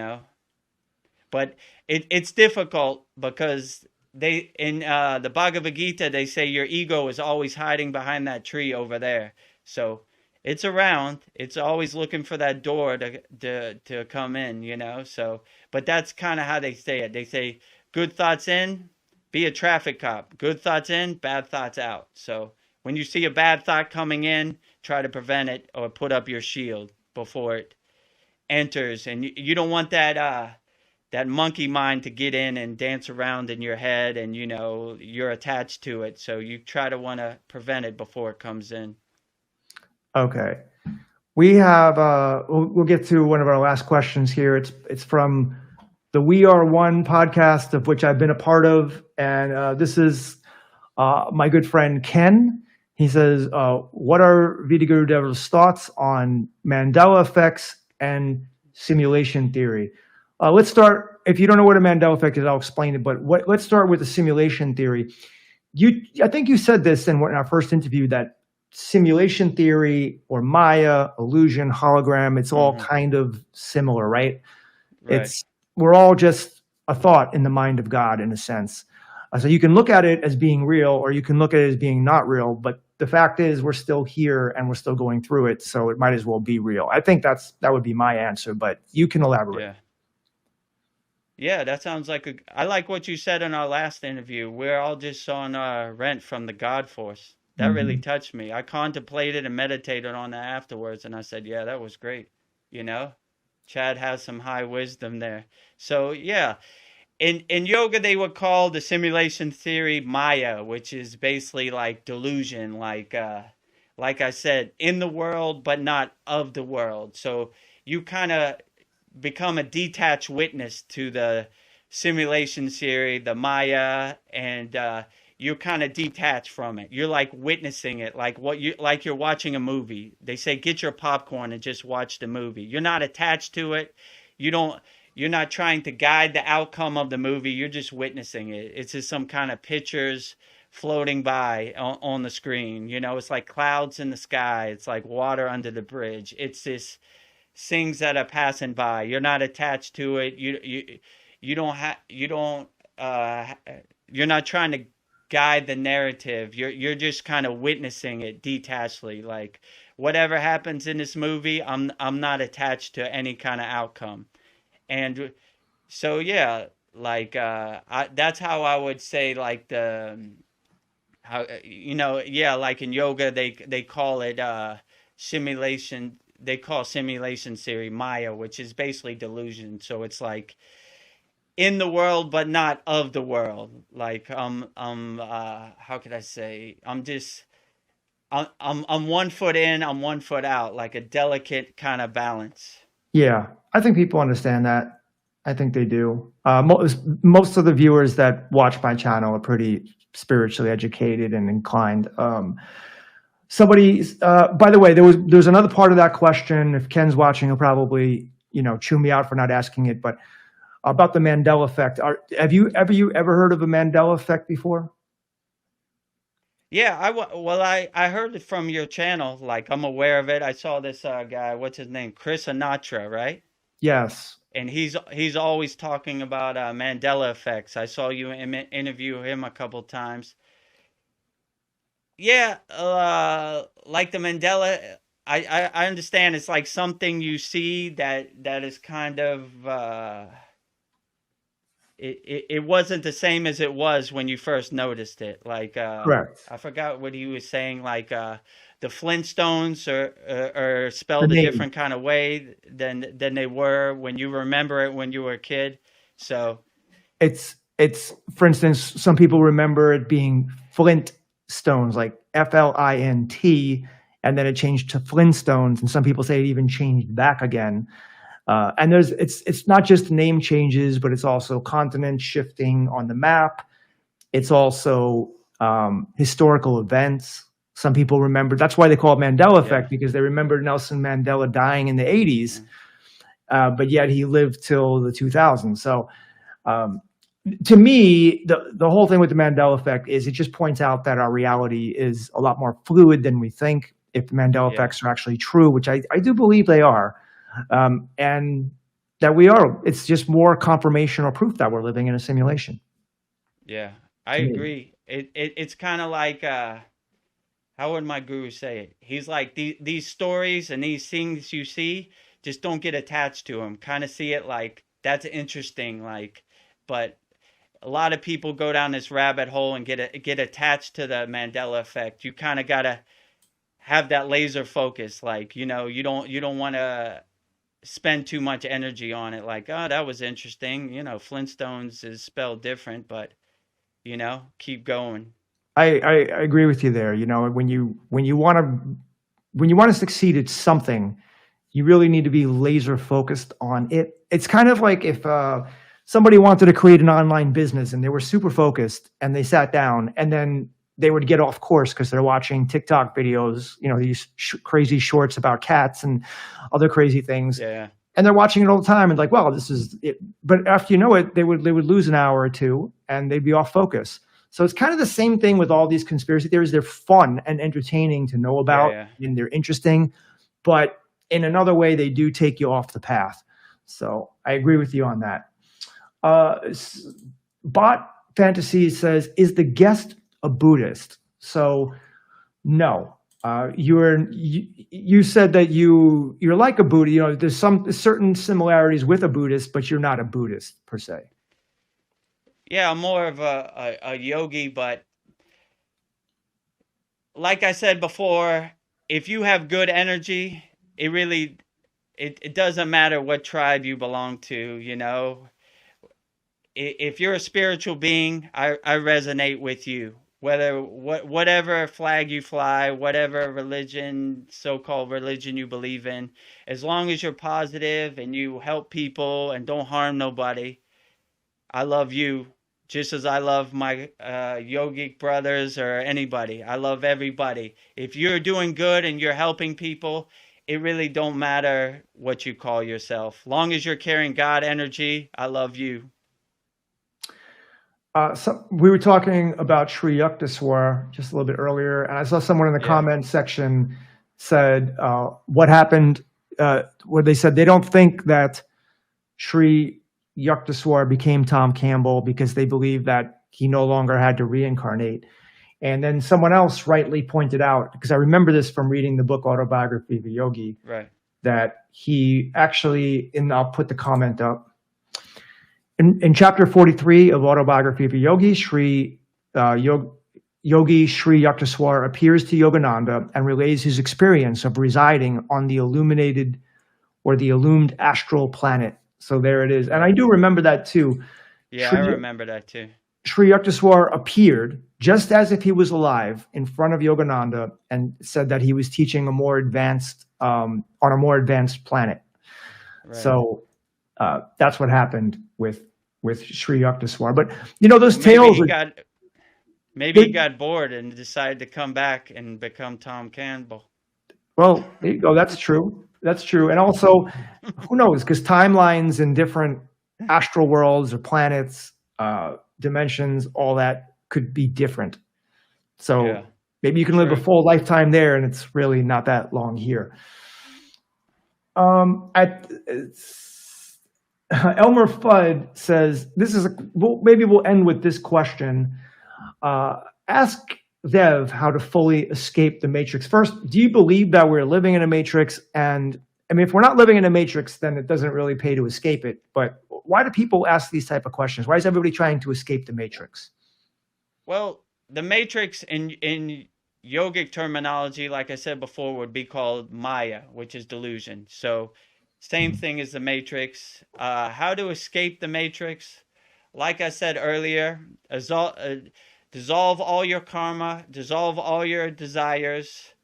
But it's difficult because they in the Bhagavad Gita they say your ego is always hiding behind that tree over there. So it's around. It's always looking for that door to come in. So, but that's kind of how they say it. They say good thoughts in, be a traffic cop. Good thoughts in, bad thoughts out. So when you see a bad thought coming in, try to prevent it or put up your shield before it enters. And you don't want that monkey mind to get in and dance around in your head, and you're attached to it. So you try to want to prevent it before it comes in.
Okay. We have, we'll get to one of our last questions here. It's from the We Are One podcast, of which I've been a part of. And this is my good friend, Ken. He says, what are Veda Guru Dev's thoughts on Mandela effects and simulation theory? Let's start, if you don't know what a Mandela effect is, I'll explain it, but let's start with the simulation theory. I think you said this in our first interview, that simulation theory or Maya, illusion, hologram, it's all kind of similar, right? We're all just a thought in the mind of God, in a sense. So you can look at it as being real, or you can look at it as being not real, but the fact is we're still here and we're still going through it, so it might as well be real. I think that would be my answer, but you can elaborate.
Yeah, that sounds like I like what you said in our last interview. We're all just on rent from the God force. That really touched me. I contemplated and meditated on that afterwards, and I said, yeah, that was great. Chad has some high wisdom there. So yeah, in yoga they would call the simulation theory Maya, which is basically like delusion, like I said, in the world but not of the world. So you kind of become a detached witness to the simulation theory, the Maya, and you're kind of detached from it. You're like witnessing it, like you're watching a movie. They say get your popcorn and just watch the movie. You're not attached to it. You're not trying to guide the outcome of the movie. You're just witnessing it. It's just some kind of pictures floating by on the screen. It's like clouds in the sky. It's like water under the bridge. It's this things that are passing by. You're not attached to it. You're not trying to guide the narrative. You're just kind of witnessing it detachedly. Like whatever happens in this movie, I'm not attached to any kind of outcome. And so yeah, like that's how I would say, like like in yoga they call it simulation. They call simulation theory Maya, which is basically delusion. So it's like in the world but not of the world. Like how could I say? I'm 1 foot in, I'm 1 foot out, like a delicate kind of balance.
Yeah, I think people understand that. I think they do. Most of the viewers that watch my channel are pretty spiritually educated and inclined. By the way, there's another part of that question. If Ken's watching, he'll probably chew me out for not asking it. But about the Mandela effect, have you ever heard of a Mandela effect before?
Yeah, I heard it from your channel. Like I'm aware of it. I saw this guy. What's his name? Chris Anatra, right?
Yes.
And he's always talking about Mandela effects. I saw you interview him a couple times. Yeah, like the Mandela, I understand it's like something you see that is kind of it wasn't the same as it was when you first noticed it. Like
correct.
I forgot what he was saying. Like the Flintstones are
The
spelled a
name.
different kind of way than they were when you remember it when you were a kid. So
It's for instance, some people remember it being Flint stones, like Flint, and then it changed to Flintstones, and some people say it even changed back again. And it's not just name changes, but it's also continent shifting on the map. It's also historical events. Some people remember, that's why they call it Mandela effect, because they remember Nelson Mandela dying in the 80s, but yet he lived till the 2000s. So to me, the whole thing with the Mandela effect is it just points out that our reality is a lot more fluid than we think, if the Mandela effects are actually true, which I do believe they are. And that it's just more confirmation or proof that we're living in a simulation.
Yeah, I agree. It's kind of like, how would my guru say it? He's like, these stories and these things you see, just don't get attached to them. Kind of see it like, that's interesting, like, but a lot of people go down this rabbit hole and get attached to the Mandela effect. You kind of got to have that laser focus, like, you don't want to spend too much energy on it, like, oh, that was interesting, Flintstones is spelled different, but keep going.
I agree with you there. When you want to succeed at something, you really need to be laser focused on it. It's kind of like if somebody wanted to create an online business and they were super focused and they sat down, and then they would get off course because they're watching TikTok videos, these crazy shorts about cats and other crazy things.
Yeah.
And they're watching it all the time and like, well, this is it. But after you know it, they would lose an hour or two and they'd be off focus. So it's kind of the same thing with all these conspiracy theories. They're fun and entertaining to know about, and they're interesting, but in another way, they do take you off the path. So I agree with you on that. Bot Fantasy says, is the guest a Buddhist? So no. You said that you're like a Buddha. There's some certain similarities with a Buddhist, but you're not a Buddhist per se.
Yeah, I'm more of a yogi, but like I said before, if you have good energy, it doesn't matter what tribe you belong to, If you're a spiritual being, I resonate with you. Whatever flag you fly, whatever so-called religion you believe in, as long as you're positive and you help people and don't harm nobody, I love you just as I love my yogic brothers or anybody. I love everybody. If you're doing good and you're helping people, it really don't matter what you call yourself. Long as you're carrying God energy, I love you.
So we were talking about Sri Yukteswar just a little bit earlier, and I saw someone in the comment section said what happened, where they said they don't think that Sri Yukteswar became Tom Campbell because they believe that he no longer had to reincarnate. And then someone else rightly pointed out, because I remember this from reading the book Autobiography of a Yogi, that he actually, and I'll put the comment up, in chapter 43 of Autobiography of a Yogi, Yogi Sri Yukteswar appears to Yogananda and relays his experience of residing on the illuminated or the illumined astral planet. So there it is. And I do remember that too.
Yeah, I remember that too.
Sri Yukteswar appeared just as if he was alive in front of Yogananda and said that he was teaching a more advanced, on a more advanced planet. So that's what happened with Sri Yukteswar. But those tales.
Maybe he got bored and decided to come back and become Tom Campbell.
Well, there you go. That's true. That's true. And also, who knows? Because timelines in different astral worlds or planets, dimensions, all that could be different. So maybe you can live a full lifetime there, and it's really not that long here. Elmer Fudd says, maybe we'll end with this question. Ask Dev how to fully escape the matrix. First, do you believe that we're living in a matrix? And I mean, if we're not living in a matrix, then it doesn't really pay to escape it. But why do people ask these type of questions? Why is everybody trying to escape the matrix?
Well, the matrix in yogic terminology, like I said before, would be called Maya, which is delusion. So same thing as the matrix. How to escape the matrix? Like I said earlier, dissolve all your karma, dissolve all your desires.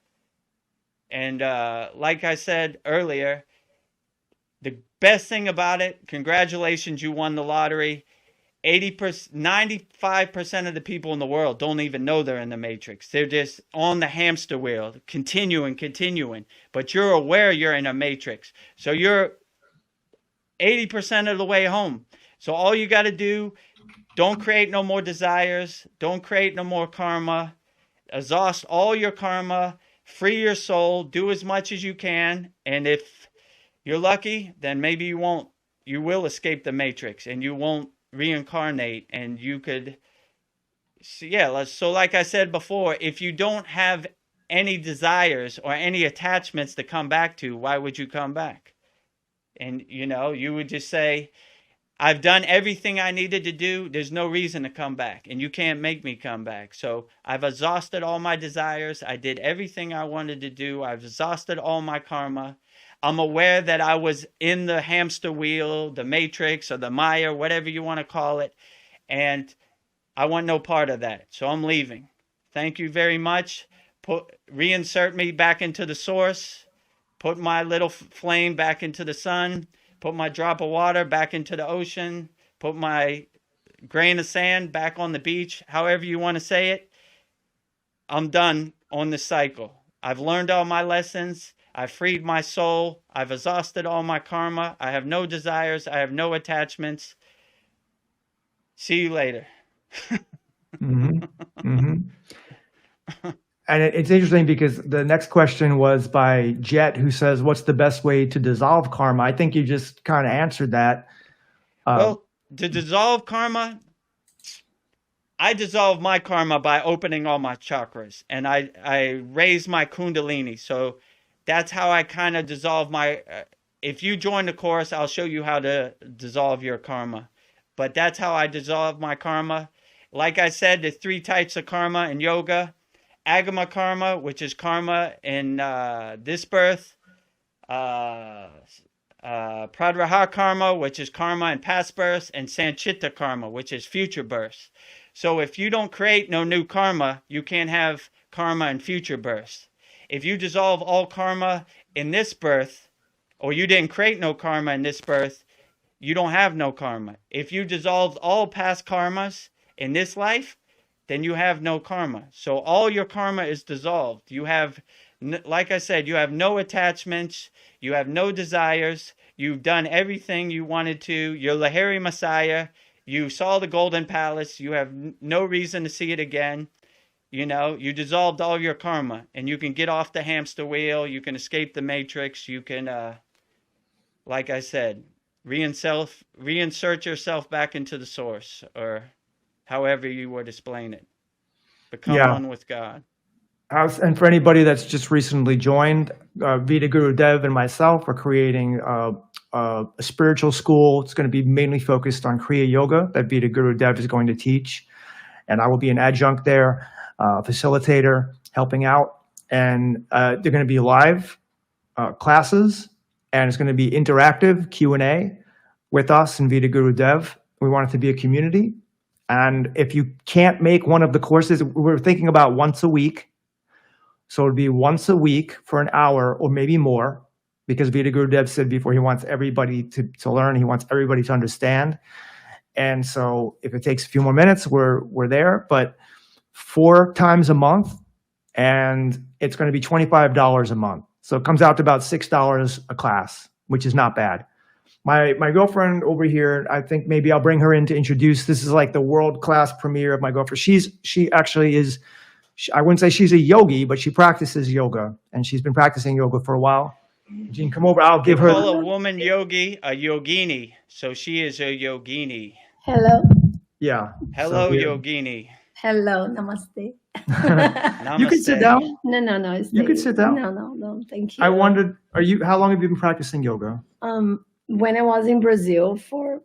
And like I said earlier, the best thing about it, congratulations, you won the lottery. 80%, 95% of the people in the world don't even know they're in the matrix. They're just on the hamster wheel, continuing. But you're aware you're in a matrix. So you're 80% of the way home. So all you got to do, don't create no more desires. Don't create no more karma. Exhaust all your karma. Free your soul. Do as much as you can. And if you're lucky, then maybe you will escape the matrix and you won't reincarnate, and you could so like I said before, if you don't have any desires or any attachments to come back to, why would you come back? And you would just say, I've done everything I needed to do, there's no reason to come back, and you can't make me come back. So I've exhausted all my desires, I did everything I wanted to do, I've exhausted all my karma. I'm aware that I was in the hamster wheel, the matrix, or the Maya, whatever you want to call it, and I want no part of that. So I'm leaving. Thank you very much. Reinsert me back into the source. Put my little flame back into the sun. Put my drop of water back into the ocean. Put my grain of sand back on the beach. However you want to say it. I'm done on the cycle. I've learned all my lessons. I've freed my soul. I've exhausted all my karma. I have no desires. I have no attachments. See you later.
Mm-hmm. Mm-hmm. And it's interesting because the next question was by Jet, who says, what's the best way to dissolve karma? I think you just kind of answered that.
Well, to dissolve karma, I dissolve my karma by opening all my chakras, and I raise my kundalini. So that's how I kind of dissolve my, if you join the course, I'll show you how to dissolve your karma. But that's how I dissolve my karma. Like I said, there's 3 types of karma in yoga. Agama karma, which is karma in this birth. Pradraha karma, which is karma in past births. And Sanchita karma, which is future births. So if you don't create no new karma, you can't have karma in future births. If you dissolve all karma in this birth, or you didn't create no karma in this birth, you don't have no karma. If you dissolved all past karmas in this life, then you have no karma. So all your karma is dissolved. You have, like I said, you have no attachments. You have no desires. You've done everything you wanted to. You're Lahiri Messiah. You saw the Golden Palace. You have no reason to see it again. You dissolved all your karma, and you can get off the hamster wheel. You can escape the matrix. You can, like I said, reinsert yourself back into the source, or however you would explain it. Become one with God.
And for anybody that's just recently joined, Veda Guru Dev and myself are creating a spiritual school. It's going to be mainly focused on Kriya Yoga that Veda Guru Dev is going to teach. And I will be an adjunct there, facilitator, helping out. And they're going to be live classes, and it's going to be interactive Q&A with us and Veda Guru Dev. We want it to be a community. And if you can't make one of the courses, we're thinking about once a week. So it'd be once a week for an hour or maybe more, because Veda Guru Dev said before he wants everybody to learn, he wants everybody to understand. And so if it takes a few more minutes, we're there. But 4 times a month, and it's going to be $25 a month. So it comes out to about $6 a class, which is not bad. My girlfriend over here, I think maybe I'll bring her in to introduce. This is like the world-class premiere of my girlfriend. She actually is, I wouldn't say she's a yogi, but she practices yoga, and she's been practicing yoga for a while. Jean, come over. I'll give her.
Call a woman yogi a yogini, so she is a yogini.
Hello.
Yeah.
Hello, yogini.
Hello. Namaste.
Namaste.
You can sit down.
No.
You can sit down.
No. Thank you.
I wondered, how long have you been practicing yoga?
When I was in Brazil for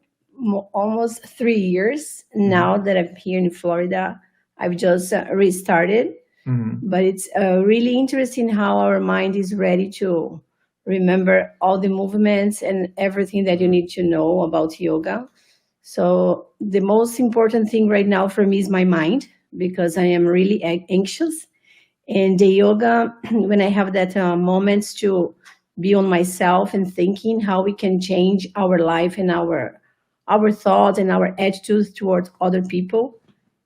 almost 3 years. Now that I'm here in Florida, I've just restarted. But it's really interesting how our mind is ready to remember all the movements and everything that you need to know about yoga. So the most important thing right now for me is my mind, because I am really anxious. And the yoga, when I have that moments to be on myself and thinking how we can change our life and our thoughts and our attitudes towards other people,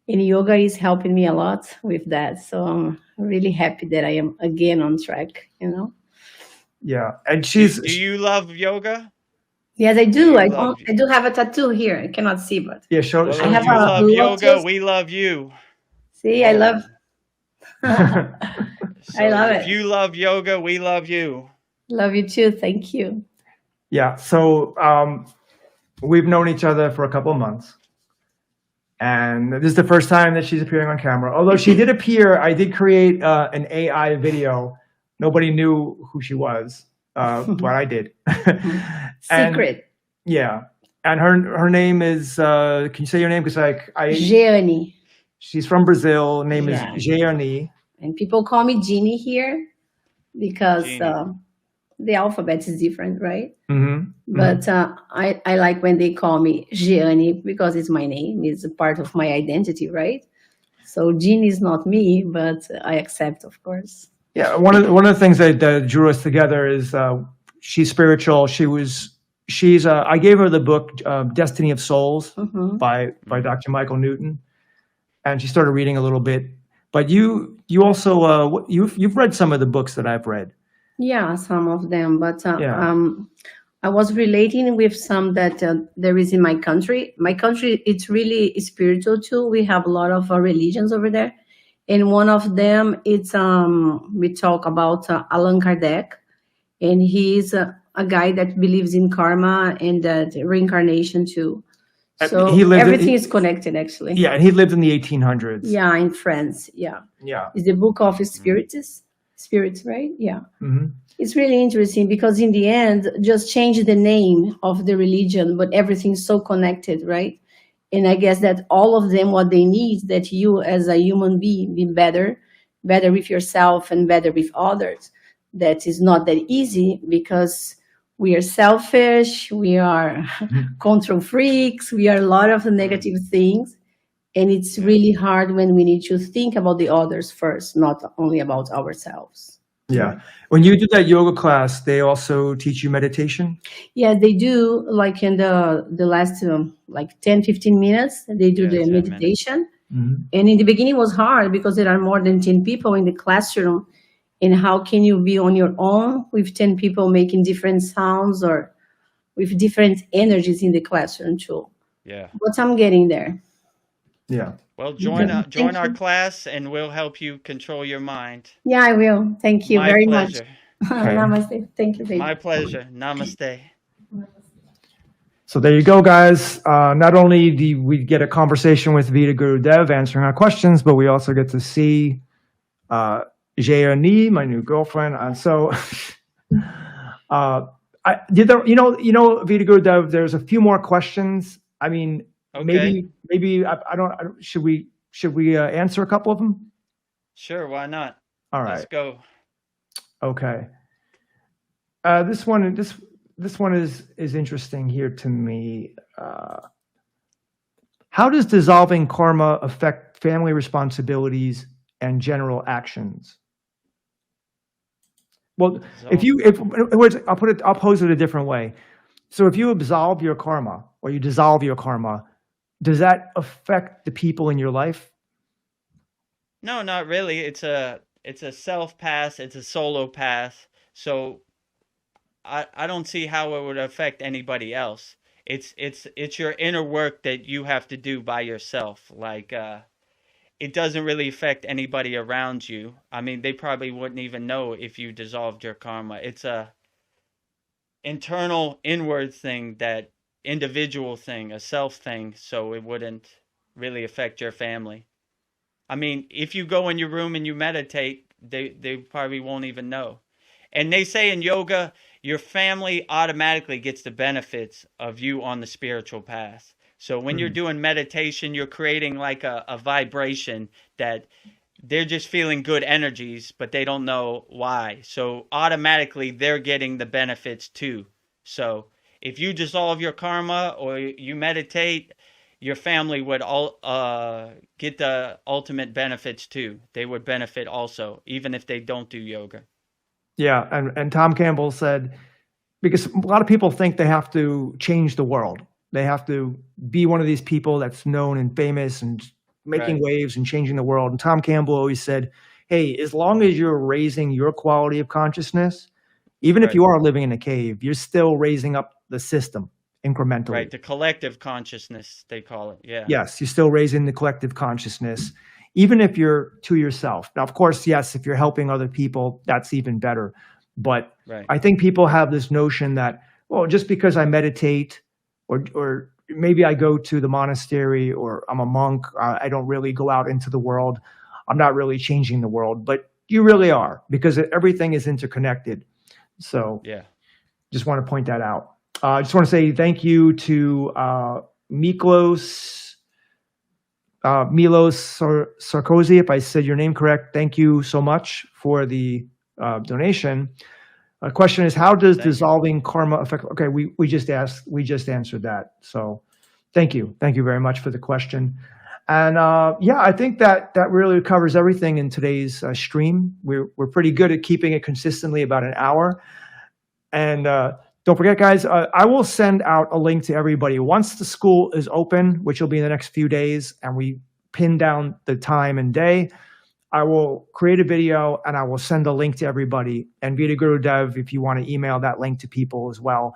and yoga is helping me a lot with that. So I'm really happy that I am again on track,
Yeah. And
Do you love yoga?
Yes, I do. I
love
do have a tattoo here. I cannot see, but
yeah, show,
Well,
show
I
if
have
you
a
love yoga,
lotus.
we love you.
See, I
Whoa.
love.
So
I love
if
it.
you love yoga, we love you.
Love you too. Thank you.
Yeah. So we've known each other for a couple of months. And this is the first time that she's appearing on camera. Although she did appear, I did create an AI video. Nobody knew who she was, but I did. And,
Secret.
yeah. And her name is, can you say your name? Because
Jeannie.
she's from Brazil. Name is
Yeah.
Jeannie.
And people call me Jeannie here because
Jeannie.
the alphabet is different, right?
Mm-hmm.
But I like when they call me Jeannie because it's my name. It's a part of my identity, right? So Jeannie is not me, but I accept, of course.
Yeah, one of the things that drew us together is she's spiritual. I gave her the book Destiny of Souls by Dr. Michael Newton, and she started reading a little bit. But you also you've read some of the books that I've read.
Yeah, some of them, but I was relating with some that there is in my country. My country, it's really spiritual too. We have a lot of religions over there. And one of them, it's we talk about Allan Kardec, and he's a guy that believes in karma and that reincarnation too. So everything is connected, actually.
Yeah, and he lived in the 1800s.
Yeah, in France. Yeah.
Yeah.
It's the book of spirits, right? Yeah. It's really interesting because in the end, just change the name of the religion, but everything's so connected, right? And I guess that all of them, what they need, that you as a human being be better with yourself and better with others. That is not that easy because we are selfish, we are control freaks, we are a lot of negative things. And it's really hard when we need to think about the others first, not only about ourselves.
Yeah. When you do that yoga class, they also teach you meditation?
Yeah, they do. Like in the last like 10, 15 minutes, they do the meditation. And in the beginning it was hard because there are more than 10 people in the classroom. And how can you be on your own with 10 people making different sounds or with different energies in the classroom too?
Yeah.
But I'm getting there.
Yeah.
Well, join our class and we'll help you control your mind.
Yeah, I will. Thank you very much.
Okay.
Namaste. Thank you, baby.
My pleasure. Namaste.
So there you go, guys. Not only do we get a conversation with Veda Guru Dev answering our questions, but we also get to see Jeannie, my new girlfriend. And so, Veda Guru Dev, there's a few more questions. I mean,
okay.
maybe I don't. Should we answer a couple of them?
Sure, why not?
All right.
Let's go.
Okay. This one is interesting here to me. How does dissolving karma affect family responsibilities and general actions? Well, I'll pose it a different way. So if you absolve your karma or you dissolve your karma, does that affect the people in your life?
No, not really. It's a self path. It's a solo path. So I don't see how it would affect anybody else. It's your inner work that you have to do by yourself. Like it doesn't really affect anybody around you. I mean, they probably wouldn't even know if you dissolved your karma. It's a internal, inward thing, that individual thing, a self thing. So it wouldn't really affect your family. I mean, if you go in your room and you meditate, they probably won't even know. And they say in yoga, your family automatically gets the benefits of you on the spiritual path. So when you're doing meditation, you're creating like a vibration that they're just feeling good energies, but they don't know why. So automatically they're getting the benefits too. So if you dissolve your karma or you meditate, your family would all get the ultimate benefits too. They would benefit also, even if they don't do yoga.
Yeah, and Tom Campbell said, because a lot of people think they have to change the world. They have to be one of these people that's known and famous and making
Right.
waves and changing the world. And Tom Campbell always said, hey, as long as you're raising your quality of consciousness, even if
Right.
you are living in a cave, you're still raising up the system incrementally.
Right. The collective consciousness, they call it. Yeah.
Yes, you're still raising the collective consciousness, even if you're to yourself. Now, of course, yes, if you're helping other people, that's even better. But
Right.
I think people have this notion that, well, just because I meditate or maybe I go to the monastery or I'm a monk, I don't really go out into the world. I'm not really changing the world, but you really are, because everything is interconnected. So
Yeah.
just want to point that out. I just want to say thank you to Milos Sarkozy, if I said your name correct. Thank you so much for the donation. The question is, how does dissolving karma affect? Okay, we just answered that. So thank you very much for the question. And yeah, I think that really covers everything in today's stream. We're pretty good at keeping it consistently about an hour. And don't forget, guys, I will send out a link to everybody once the school is open, which will be in the next few days, and we pin down the time and day. I will create a video and I will send a link to everybody. And Veda Guru Dev, if you want to email that link to people as well,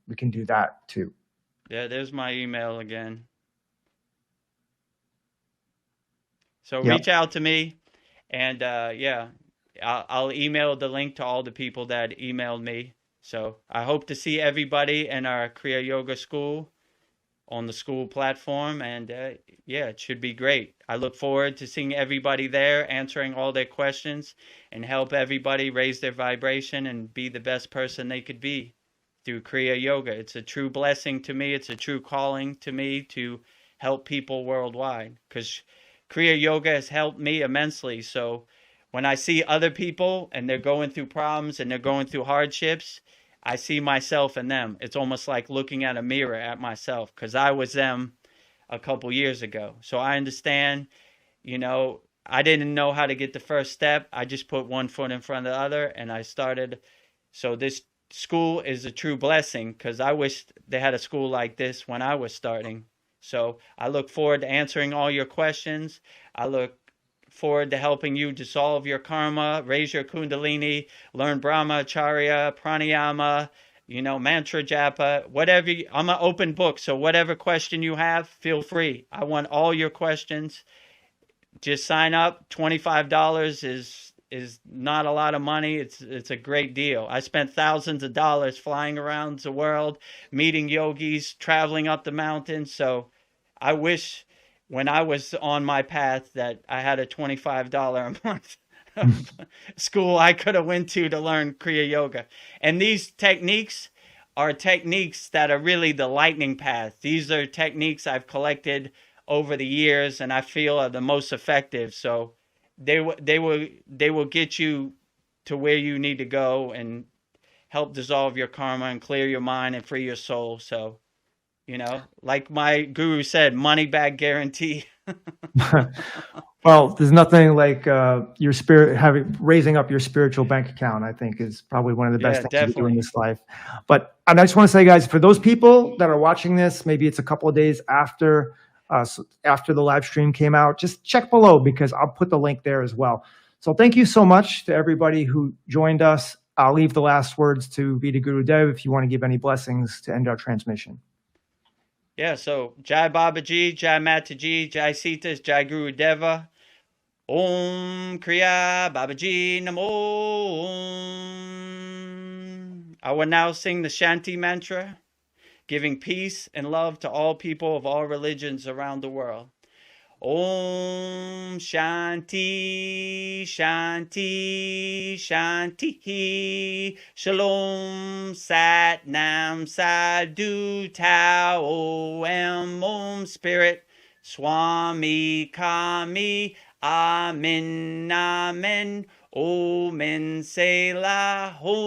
we can do that too.
Yeah, there's my email again. So
Yep.
reach out to me, and yeah, I'll email the link to all the people that emailed me. So I hope to see everybody in our Kriya Yoga school on the SKOOL platform, and yeah, it should be great. I look forward to seeing everybody there, answering all their questions, and help everybody raise their vibration and be the best person they could be through Kriya Yoga. It's a true blessing to me. It's a true calling to me to help people worldwide, because Kriya Yoga has helped me immensely. So when I see other people and they're going through problems and they're going through hardships, I see myself in them. It's almost like looking at a mirror at myself, because I was them a couple years ago. So I understand, I didn't know how to get the first step. I just put one foot in front of the other and I started. So this school is a true blessing, because I wish they had a school like this when I was starting. So I look forward to answering all your questions. I look forward to helping you dissolve your karma, raise your kundalini, learn brahmacharya, pranayama, mantra japa, whatever. I'm an open book, so whatever question you have, feel free. I want all your questions. Just sign up. $25 is not a lot of money. It's a great deal. I spent thousands of dollars flying around the world, meeting yogis, traveling up the mountains. So I wish when I was on my path that I had a $25 a month school I could have went to learn Kriya Yoga. And these techniques are techniques that are really the lightning path. These are techniques I've collected over the years and I feel are the most effective. So they will get you to where you need to go and help dissolve your karma and clear your mind and free your soul. So, like my guru said, money back guarantee.
Well, there's nothing like your spirit raising up your spiritual bank account. I think is probably one of the best things to do in this life. But I just want to say, guys, for those people that are watching this, maybe it's a couple of days after the live stream came out, just check below because I'll put the link there as well. So thank you so much to everybody who joined us. I'll leave the last words to Veda Guru Dev if you want to give any blessings to end our transmission.
Yeah, so Jai Babaji, Jai Mataji, Jai Sitas, Jai Guru Deva. Om Kriya Babaji Namo. I will now sing the Shanti mantra, giving peace and love to all people of all religions around the world. Om Shanti Shanti Shanti Shalom Sat Nam Sadhu Tao Om Spirit Swami Kami Amen, amen. Omen Selah Hum.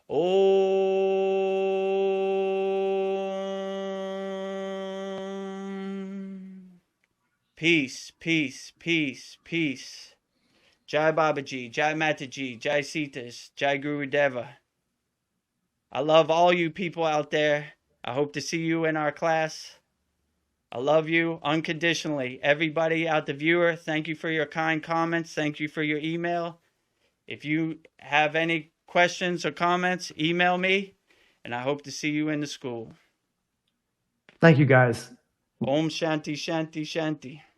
Om. Peace, peace, peace, peace. Jai Babaji, Jai Mataji, Jai Sitas, Jai Guru Deva. I love all you people out there. I hope to see you in our class. I love you unconditionally. Everybody out the viewer, thank you for your kind comments. Thank you for your email. If you have any questions or comments, email me, and I hope to see you in the school.
Thank you, guys.
Om Shanti Shanti Shanti.